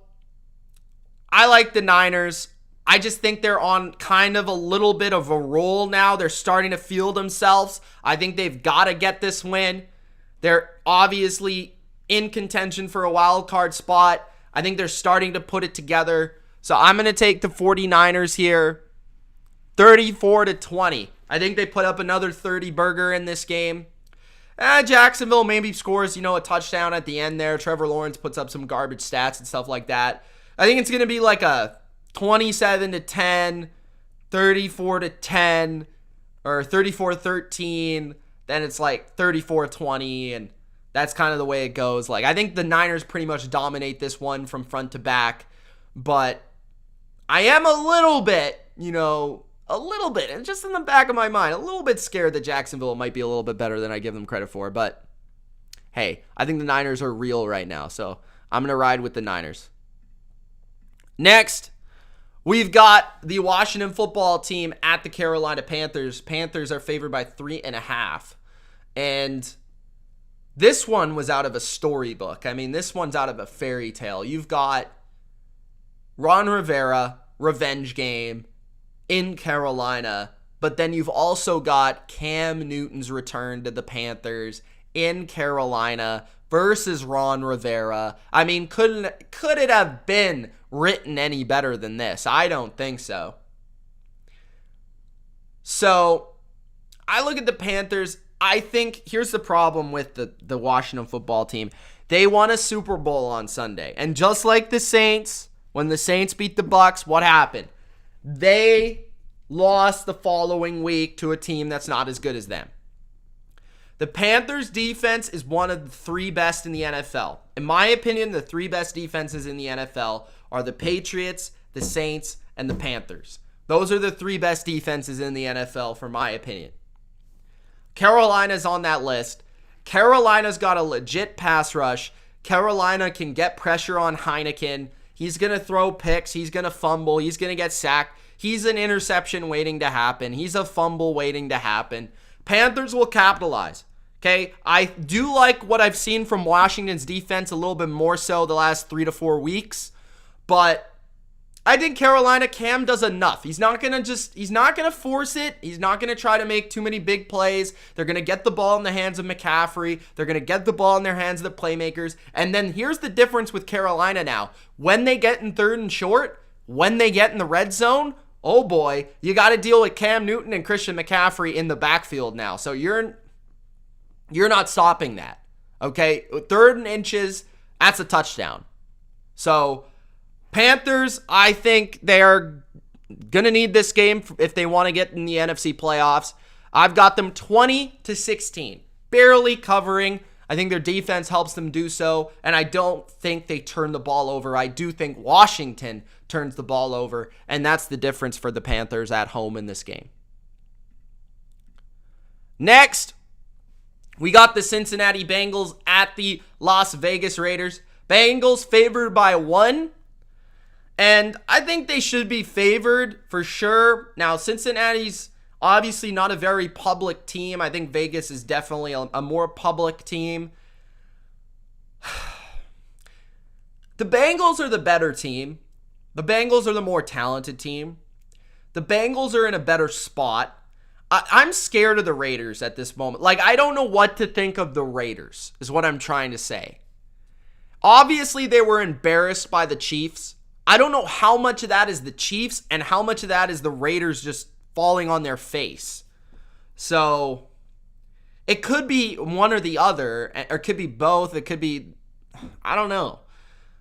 I like the Niners. I just think they're on kind of a little bit of a roll now. They're starting to feel themselves. I think they've got to get this win. They're obviously in contention for a wild card spot. I think they're starting to put it together. So I'm going to take the 49ers here, 34-20. I think they put up another 30 burger in this game. Jacksonville maybe scores, a touchdown at the end there. Trevor Lawrence puts up some garbage stats and stuff like that. I think it's going to be like a 27-10, 34-10, or 34-13. Then it's like 34-20, and that's kind of the way it goes. Like, I think the Niners pretty much dominate this one from front to back, but I am a little bit, and just in the back of my mind, a little bit scared that Jacksonville might be a little bit better than I give them credit for. But hey, I think the Niners are real right now, so I'm going to ride with the Niners. Next, we've got the Washington football team at the Carolina Panthers. Panthers are favored by 3.5. And this one was out of a storybook. I mean, this one's out of a fairy tale. You've got Ron Rivera, revenge game in Carolina, but then you've also got Cam Newton's return to the Panthers in Carolina versus Ron Rivera. I mean, could it have been written any better than this? I don't think so. So, I look at the Panthers. I think here's the problem with the Washington football team. They won a Super Bowl on Sunday. And just like the Saints, when the Saints beat the Bucs, what happened? They lost the following week to a team that's not as good as them. The Panthers defense is one of the three best in the NFL. In my opinion, the three best defenses in the NFL are the Patriots, the Saints, and the Panthers. Those are the three best defenses in the NFL, for my opinion. Carolina's on that list. Carolina's got a legit pass rush. Carolina can get pressure on Heineken. He's going to throw picks. He's going to fumble. He's going to get sacked. He's an interception waiting to happen. He's a fumble waiting to happen. Panthers will capitalize. Okay, I do like what I've seen from Washington's defense a little bit more so the last 3 to 4 weeks. But I think Carolina, Cam does enough. He's not going to force it. He's not going to try to make too many big plays. They're going to get the ball in the hands of McCaffrey. They're going to get the ball in their hands of the playmakers. And then here's the difference with Carolina now. When they get in third and short, when they get in the red zone, oh boy, you got to deal with Cam Newton and Christian McCaffrey in the backfield now. So you're not stopping that. Okay? Third and inches, that's a touchdown. So Panthers, I think they are going to need this game if they want to get in the NFC playoffs. I've got them 20-16, barely covering. I think their defense helps them do so, and I don't think they turn the ball over. I do think Washington turns the ball over, and that's the difference for the Panthers at home in this game. Next, we got the Cincinnati Bengals at the Las Vegas Raiders. Bengals favored by 1. And I think they should be favored for sure. Now, Cincinnati's obviously not a very public team. I think Vegas is definitely a more public team. The Bengals are the better team. The Bengals are the more talented team. The Bengals are in a better spot. I'm scared of the Raiders at this moment. Like, I don't know what to think of the Raiders, is what I'm trying to say. Obviously, they were embarrassed by the Chiefs. I don't know how much of that is the Chiefs and how much of that is the Raiders just falling on their face. So it could be one or the other, or it could be both. It could be, I don't know.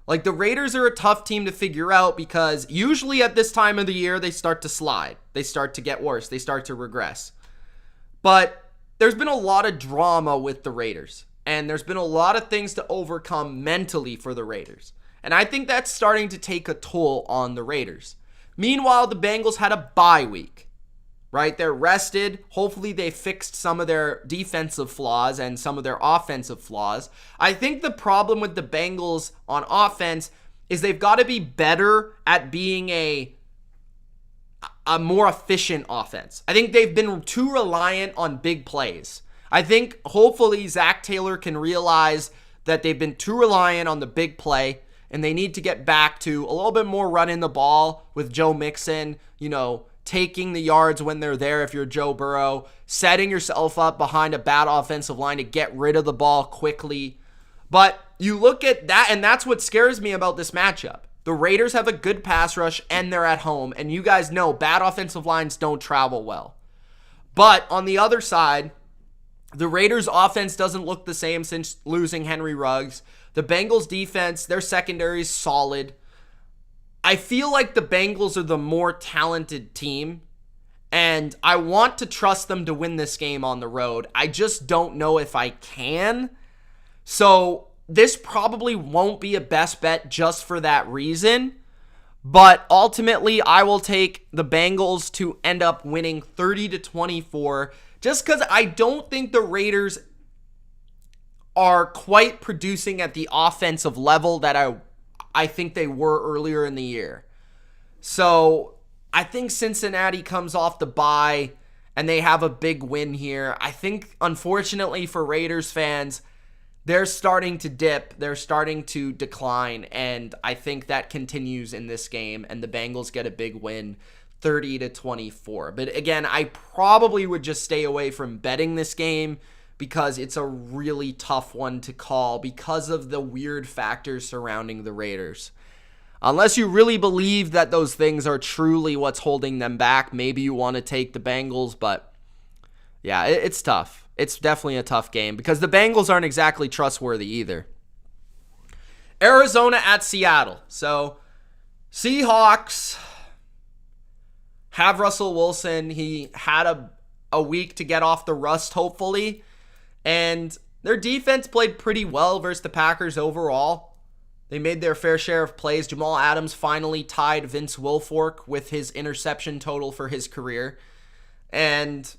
Like, the Raiders are a tough team to figure out because usually at this time of the year, they start to slide. They start to get worse. They start to regress. But there's been a lot of drama with the Raiders, and there's been a lot of things to overcome mentally for the Raiders. And I think that's starting to take a toll on the Raiders. Meanwhile, the Bengals had a bye week, right? They're rested. Hopefully they fixed some of their defensive flaws and some of their offensive flaws. I think the problem with the Bengals on offense is they've got to be better at being a more efficient offense. I think they've been too reliant on big plays. I think hopefully Zach Taylor can realize that they've been too reliant on the big play, and they need to get back to a little bit more running the ball with Joe Mixon, taking the yards when they're there if you're Joe Burrow, setting yourself up behind a bad offensive line to get rid of the ball quickly. But you look at that, and that's what scares me about this matchup. The Raiders have a good pass rush, and they're at home. And you guys know bad offensive lines don't travel well. But on the other side, the Raiders' offense doesn't look the same since losing Henry Ruggs. The Bengals' defense, their secondary is solid. I feel like the Bengals are the more talented team, and I want to trust them to win this game on the road. I just don't know if I can. So this probably won't be a best bet just for that reason. But ultimately, I will take the Bengals to end up winning 30-24, just because I don't think the Raiders are quite producing at the offensive level that I think they were earlier in the year. So I think Cincinnati comes off the bye and they have a big win here. I think, unfortunately for Raiders fans, they're starting to dip. They're starting to decline. And I think that continues in this game. And the Bengals get a big win, 30-24. But again, I probably would just stay away from betting this game because it's a really tough one to call because of the weird factors surrounding the Raiders. Unless you really believe that those things are truly what's holding them back, maybe you want to take the Bengals. But yeah, it's tough. It's definitely a tough game because the Bengals aren't exactly trustworthy either. Arizona at Seattle. So Seahawks have Russell Wilson. He had a week to get off the rust, hopefully. And their defense played pretty well versus the Packers overall. They made their fair share of plays. Jamal Adams finally tied Vince Wilfork with his interception total for his career. And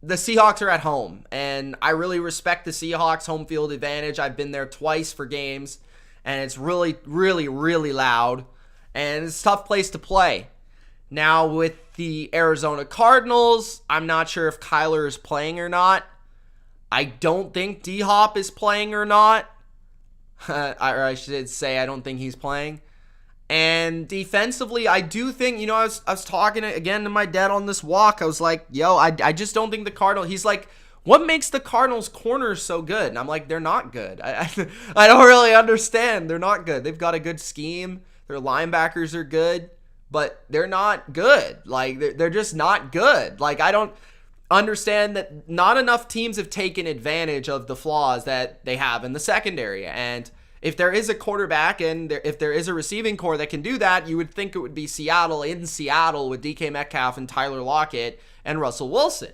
the Seahawks are at home, and I really respect the Seahawks' home field advantage. I've been there twice for games, and it's really, really, really loud, and it's a tough place to play. Now, with the Arizona Cardinals, I'm not sure if Kyler is playing or not. I don't think D-Hop is playing or not. Or I should say I don't think he's playing. And defensively, I do think, I was talking again to my dad on this walk. I was like, I just don't think the Cardinals, he's like, what makes the Cardinals corners so good? And I'm like, they're not good. I don't really understand. They're not good. They've got a good scheme. Their linebackers are good, but they're not good. Like, they're just not good. Like, I don't understand that not enough teams have taken advantage of the flaws that they have in the secondary. And if there is a quarterback and if there is a receiving core that can do that, you would think it would be Seattle in Seattle with DK Metcalf and Tyler Lockett and Russell Wilson.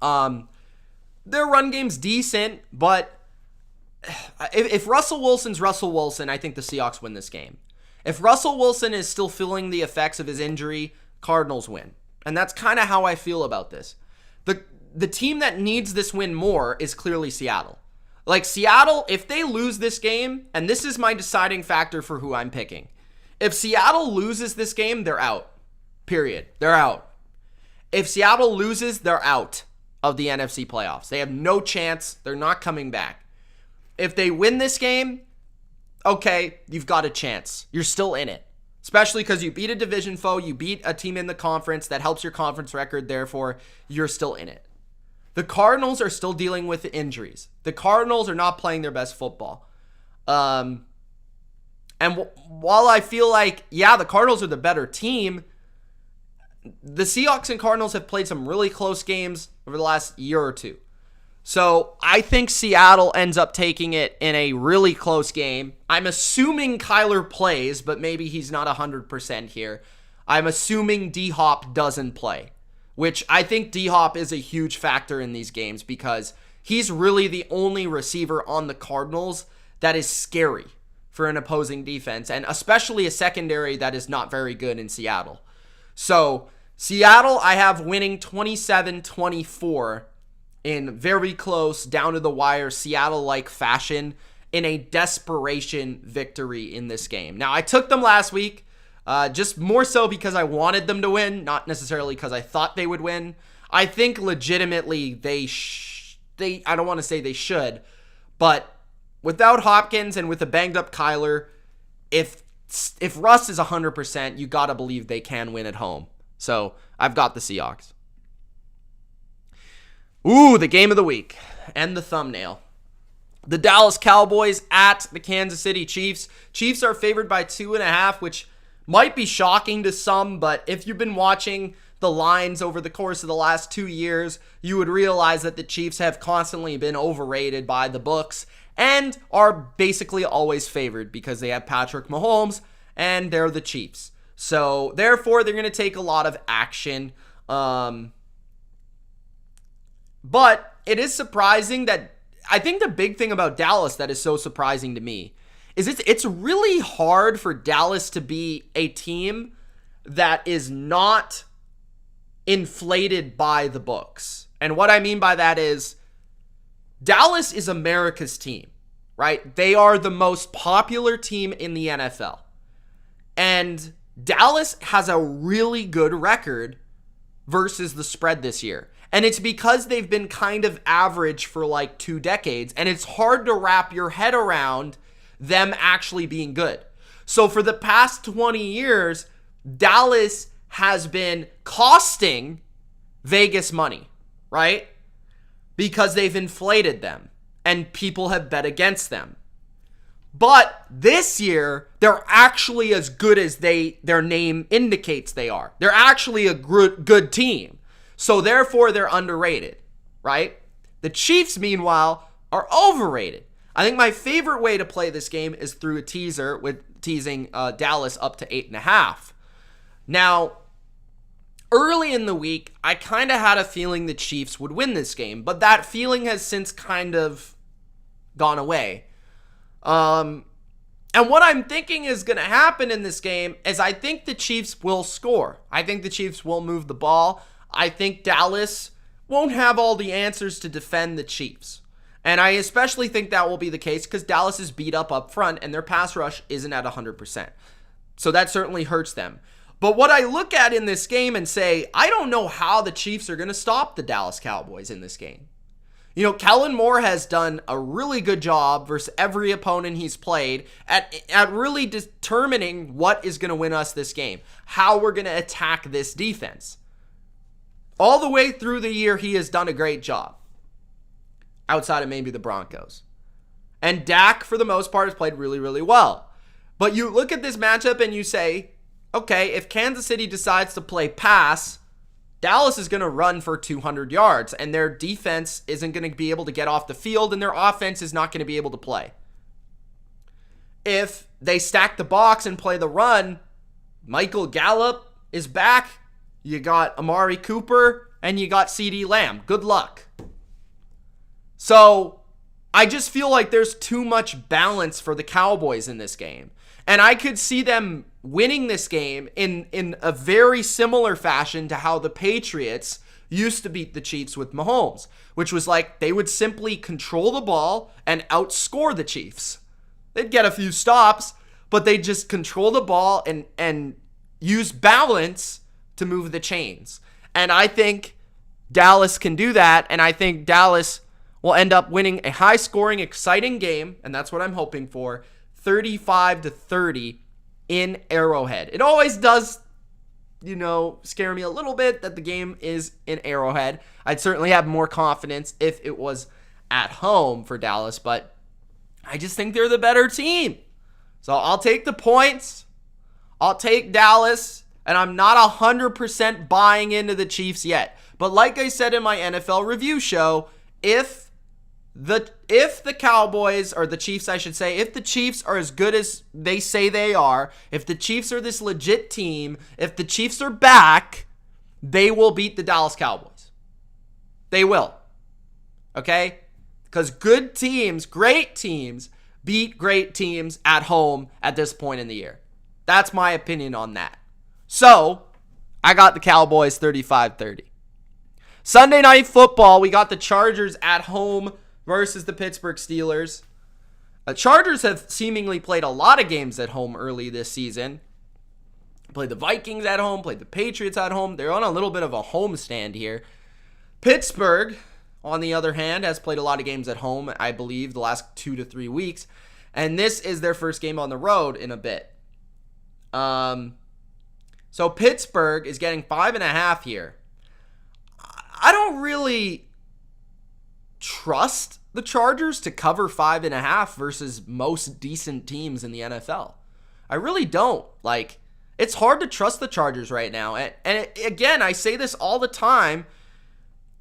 Their run game's decent, but if Russell Wilson's Russell Wilson, I think the Seahawks win this game. If Russell Wilson is still feeling the effects of his injury, Cardinals win. And that's kind of how I feel about this. The team that needs this win more is clearly Seattle. Like Seattle, if they lose this game, and this is my deciding factor for who I'm picking. If Seattle loses this game, they're out. Period. They're out. If Seattle loses, they're out of the NFC playoffs. They have no chance. They're not coming back. If they win this game, okay, you've got a chance. You're still in it. Especially because you beat a division foe. You beat a team in the conference that helps your conference record. Therefore, you're still in it. The Cardinals are still dealing with injuries. The Cardinals are not playing their best football. And while I feel like, the Cardinals are the better team, the Seahawks and Cardinals have played some really close games over the last year or two. So I think Seattle ends up taking it in a really close game. I'm assuming Kyler plays, but maybe he's not 100% here. I'm assuming D-Hop doesn't play, which I think D-Hop is a huge factor in these games because he's really the only receiver on the Cardinals that is scary for an opposing defense, and especially a secondary that is not very good in Seattle. So Seattle, I have winning 27-24 in very close, down to the wire, Seattle-like fashion in a desperation victory in this game. Now, I took them last week. Just more so because I wanted them to win, not necessarily because I thought they would win. I think legitimately they I don't want to say they should, but without Hopkins and with a banged up Kyler, if if Russ is 100%, you got to believe they can win at home. So I've got the Seahawks. Ooh, the game of the week and the thumbnail. The Dallas Cowboys at the Kansas City Chiefs. Chiefs are favored by 2.5, which might be shocking to some, but if you've been watching the lines over the course of the last 2 years, you would realize that the Chiefs have constantly been overrated by the books and are basically always favored because they have Patrick Mahomes and they're the Chiefs. So therefore, they're going to take a lot of action. But it is surprising that I think the big thing about Dallas that is so surprising to me is it's really hard for Dallas to be a team that is not inflated by the books. And what I mean by that is Dallas is America's team, right? They are the most popular team in the NFL. And Dallas has a really good record versus the spread this year. And it's because they've been kind of average for like 2 decades. And it's hard to wrap your head around them actually being good. So for the past 20 years, Dallas has been costing Vegas money, right? Because they've inflated them and people have bet against them. But this year, they're actually as good as their name indicates they are. They're actually a good team. So therefore, they're underrated, right? The Chiefs, meanwhile, are overrated. I think my favorite way to play this game is through a teaser with teasing Dallas up to 8.5. Now, early in the week, I kind of had a feeling the Chiefs would win this game, but that feeling has since kind of gone away. And what I'm thinking is going to happen in this game is I think the Chiefs will score. I think the Chiefs will move the ball. I think Dallas won't have all the answers to defend the Chiefs. And I especially think that will be the case because Dallas is beat up front and their pass rush isn't at 100%. So that certainly hurts them. But what I look at in this game and say, I don't know how the Chiefs are going to stop the Dallas Cowboys in this game. You know, Kellen Moore has done a really good job versus every opponent he's played at really determining what is going to win us this game, how we're going to attack this defense. All the way through the year, he has done a great job, outside of maybe the Broncos. And Dak, for the most part, has played really, really well. But you look at this matchup and you say, okay, if Kansas City decides to play pass, Dallas is going to run for 200 yards, and their defense isn't going to be able to get off the field, and their offense is not going to be able to play. If they stack the box and play the run, Michael Gallup is back. You got Amari Cooper, and you got CeeDee Lamb. Good luck. So I just feel like there's too much balance for the Cowboys in this game. And I could see them winning this game in a very similar fashion to how the Patriots used to beat the Chiefs with Mahomes, which was like they would simply control the ball and outscore the Chiefs. They'd get a few stops, but they'd just control the ball and use balance to move the chains. And I think Dallas can do that, and I think Dallas will end up winning a high-scoring, exciting game, and that's what I'm hoping for, 35-30 in Arrowhead. It always does, scare me a little bit that the game is in Arrowhead. I'd certainly have more confidence if it was at home for Dallas, but I just think they're the better team. So I'll take the points. I'll take Dallas, and I'm not 100% buying into the Chiefs yet. But like I said in my NFL review show, if the Cowboys, or the Chiefs I should say, if the Chiefs are as good as they say they are, if the Chiefs are this legit team, if the Chiefs are back, they will beat the Dallas Cowboys. They will. Okay? Because good teams, great teams, beat great teams at home at this point in the year. That's my opinion on that. So, I got the Cowboys 35-30. Sunday Night Football, we got the Chargers at home versus the Pittsburgh Steelers. The Chargers have seemingly played a lot of games at home early this season. Played the Vikings at home, played the Patriots at home. They're on a little bit of a homestand here. Pittsburgh, on the other hand, has played a lot of games at home, I believe, the last 2 to 3 weeks. And this is their first game on the road in a bit. So Pittsburgh is getting 5.5 here. I don't really trust the Chargers to cover 5.5 versus most decent teams in the NFL. I really don't. Like, it's hard to trust the Chargers right now. And again, I say this all the time,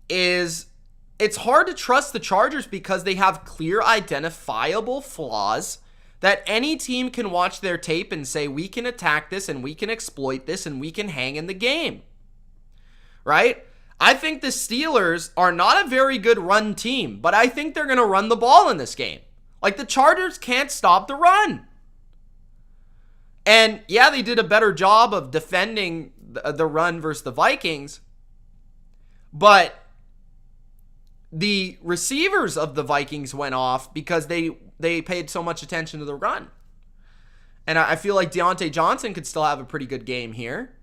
it's hard to trust the Chargers because they have clear, identifiable flaws that any team can watch their tape and say, we can attack this and we can exploit this and we can hang in the game. Right? I think the Steelers are not a very good run team, but I think they're going to run the ball in this game. Like, the Chargers can't stop the run. And yeah, they did a better job of defending the run versus the Vikings, but the receivers of the Vikings went off because they paid so much attention to the run. And I feel like Deontay Johnson could still have a pretty good game here.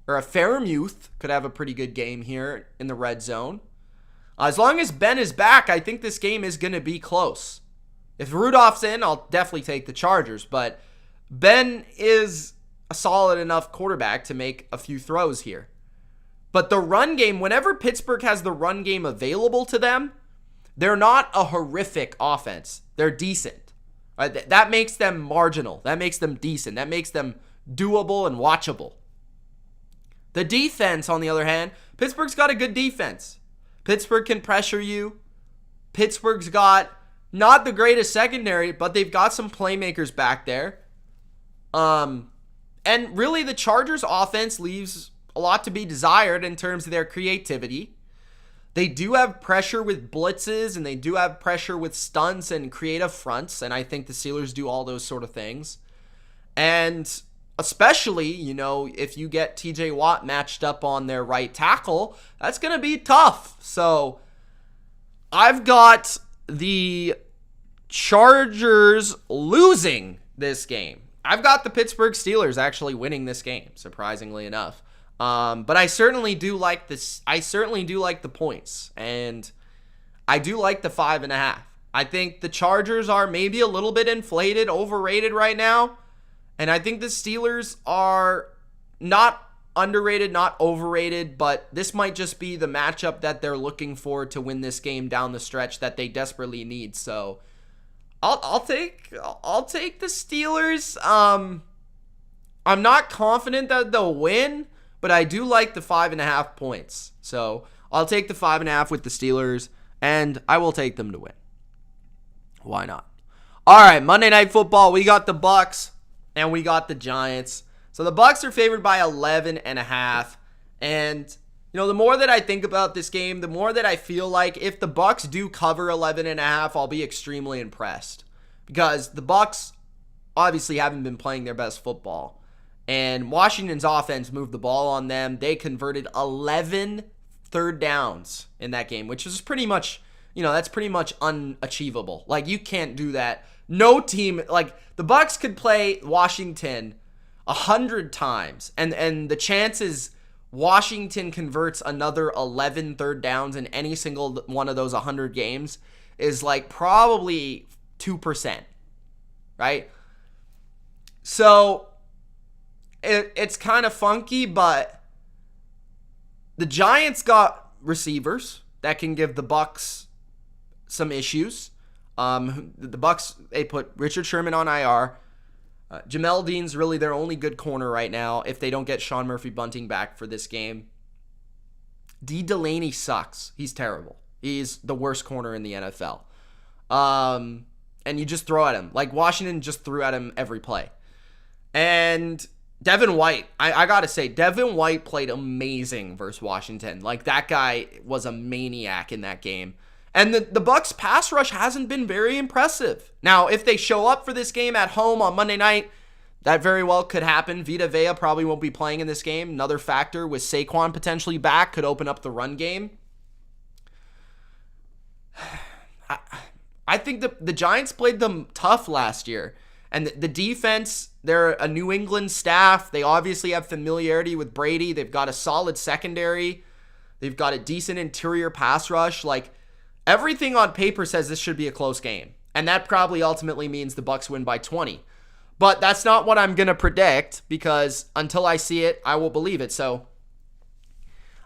Or a Fairmuth could have a pretty good game here in the red zone. As long as Ben is back, I think this game is going to be close. If Rudolph's in, I'll definitely take the Chargers. But Ben is a solid enough quarterback to make a few throws here. But the run game, whenever Pittsburgh has the run game available to them, they're not a horrific offense. They're decent. Right? That makes them marginal. That makes them decent. That makes them doable and watchable. The defense, on the other hand, Pittsburgh's got a good defense. Pittsburgh can pressure you. Pittsburgh's got not the greatest secondary, but they've got some playmakers back there. And really, the Chargers' offense leaves a lot to be desired in terms of their creativity. They do have pressure with blitzes, and they do have pressure with stunts and creative fronts, and I think the Steelers do all those sort of things. And especially, if you get TJ Watt matched up on their right tackle, that's going to be tough. So I've got the Chargers losing this game. I've got the Pittsburgh Steelers actually winning this game, surprisingly enough. But I certainly do like this. I certainly do like the points, and I do like the 5.5. I think the Chargers are maybe a little bit inflated, overrated right now. And I think the Steelers are not underrated, not overrated, but this might just be the matchup that they're looking for to win this game down the stretch that they desperately need. So I'll take the Steelers. I'm not confident that they'll win, but I do like the 5.5 points. So I'll take the 5.5 with the Steelers, and I will take them to win. Why not? All right, Monday Night Football. We got the Bucs. And we got the Giants. So the Bucs are favored by 11.5. And, the more that I think about this game, the more that I feel like if the Bucs do cover 11.5, I'll be extremely impressed. Because the Bucs obviously haven't been playing their best football. And Washington's offense moved the ball on them. They converted 11 third downs in that game, which is pretty much, that's pretty much unachievable. Like, you can't do that. No team, like, the Bucs could play Washington 100 times, and the chances Washington converts another 11 third downs in any single one of those 100 games is like probably 2%, right? So it's kind of funky, but the Giants got receivers that can give the Bucs some issues. The Bucs, they put Richard Sherman on IR. Jamel Dean's really their only good corner right now if they don't get Sean Murphy-Bunting back for this game. D. Delaney sucks. He's terrible. He's the worst corner in the NFL. And you just throw at him. Like, Washington just threw at him every play. And Devin White, I got to say, Devin White played amazing versus Washington. Like, that guy was a maniac in that game. And the Bucs pass rush hasn't been very impressive. Now, if they show up for this game at home on Monday night, that very well could happen. Vita Vea probably won't be playing in this game. Another factor with Saquon potentially back could open up the run game. I think the Giants played them tough last year. And the defense, they're a New England staff. They obviously have familiarity with Brady. They've got a solid secondary. They've got a decent interior pass rush. Like, everything on paper says this should be a close game. And that probably ultimately means the Bucs win by 20. But that's not what I'm going to predict, because until I see it, I will believe it. So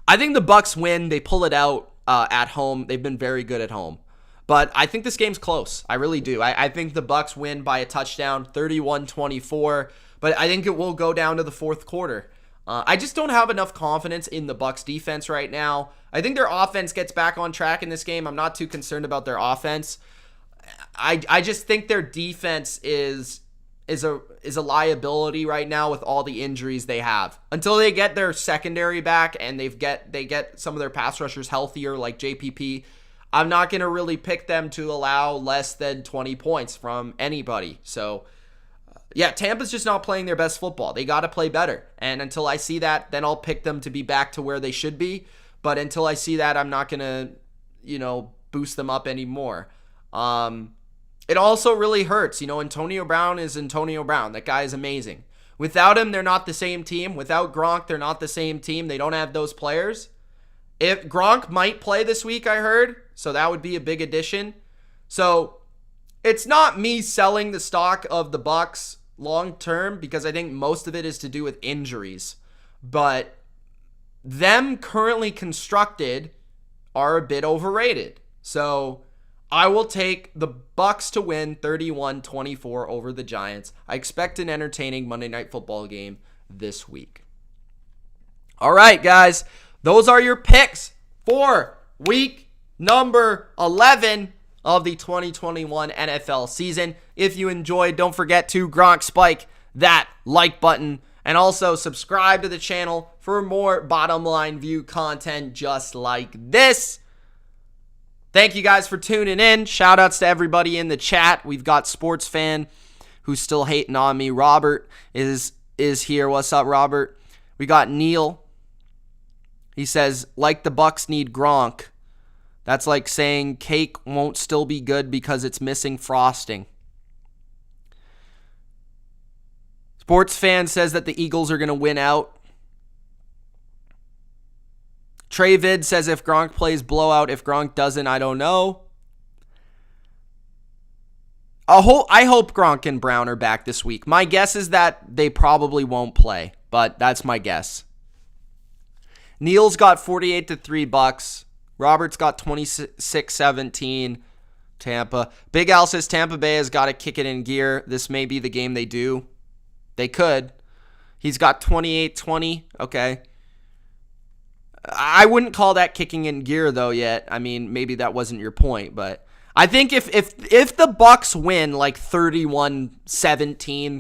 I think the Bucs win. They pull it out at home. They've been very good at home. But I think this game's close. I really do. I think the Bucs win by a touchdown, 31-24. But I think it will go down to the fourth quarter. I just don't have enough confidence in the Bucs defense right now. I think their offense gets back on track in this game. I'm not too concerned about their offense. I just think their defense is a liability right now with all the injuries they have. Until they get their secondary back and they get some of their pass rushers healthier, like JPP, I'm not going to really pick them to allow less than 20 points from anybody. So, yeah, Tampa's just not playing their best football. They got to play better. And until I see that, then I'll pick them to be back to where they should be. But until I see that, I'm not going to, boost them up anymore. It also really hurts. Antonio Brown is Antonio Brown. That guy is amazing. Without him, they're not the same team. Without Gronk, they're not the same team. They don't have those players. If Gronk might play this week, I heard, so that would be a big addition. So it's not me selling the stock of the Bucs long term, because I think most of it is to do with injuries. But them currently constructed are a bit overrated. So I will take the Bucs to win 31-24 over the Giants. I expect an entertaining Monday Night Football game this week. All right, guys. Those are your picks for week number 11 of the 2021 NFL season. If you enjoyed, don't forget to Gronk Spike that like button, and also subscribe to the channel for more Bottom Line View content just like this. Thank you guys for tuning in. Shout outs to everybody in the chat. We've got Sports Fan who's still hating on me. Robert is here. What's up, Robert? We got Neil. He says, like the Bucs need Gronk. That's like saying cake won't still be good because it's missing frosting. Sports Fan says that the Eagles are going to win out. Trey Vid says if Gronk plays, blowout. If Gronk doesn't, I don't know. I hope Gronk and Brown are back this week. My guess is that they probably won't play, but that's my guess. Neil's got 48-3 Bucs. Robert's got 26-17 Tampa. Big Al says Tampa Bay has got to kick it in gear. This may be the game they do. They could. He's got 28-20. Okay. I wouldn't call that kicking in gear though yet. I mean, maybe that wasn't your point, but I think if the Bucs win like 31-17,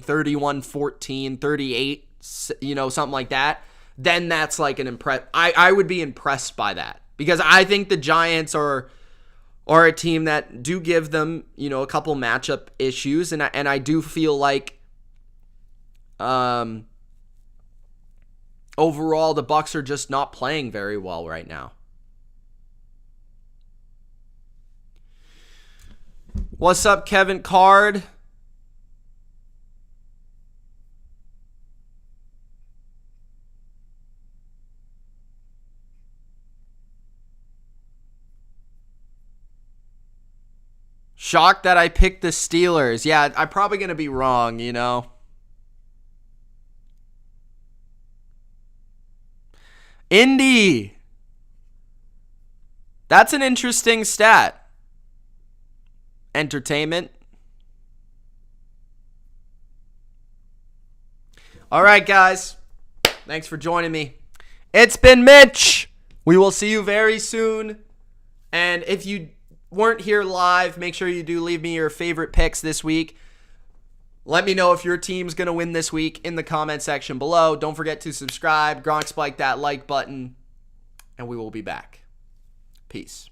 31-14, 38, something like that, then that's like an I would be impressed by that, because I think the Giants are a team that do give them, a couple matchup issues, and I do feel like overall the Bucs are just not playing very well right now. What's up, Kevin Card? Shocked that I picked the Steelers. Yeah, I'm probably going to be wrong, Indy. That's an interesting stat. Entertainment. All right, guys. Thanks for joining me. It's been Mitch. We will see you very soon. And if you weren't here live, make sure you do leave me your favorite picks this week. Let me know if your team's going to win this week in the comment section below. Don't forget to subscribe. Gronk Spike that like button. And we will be back. Peace.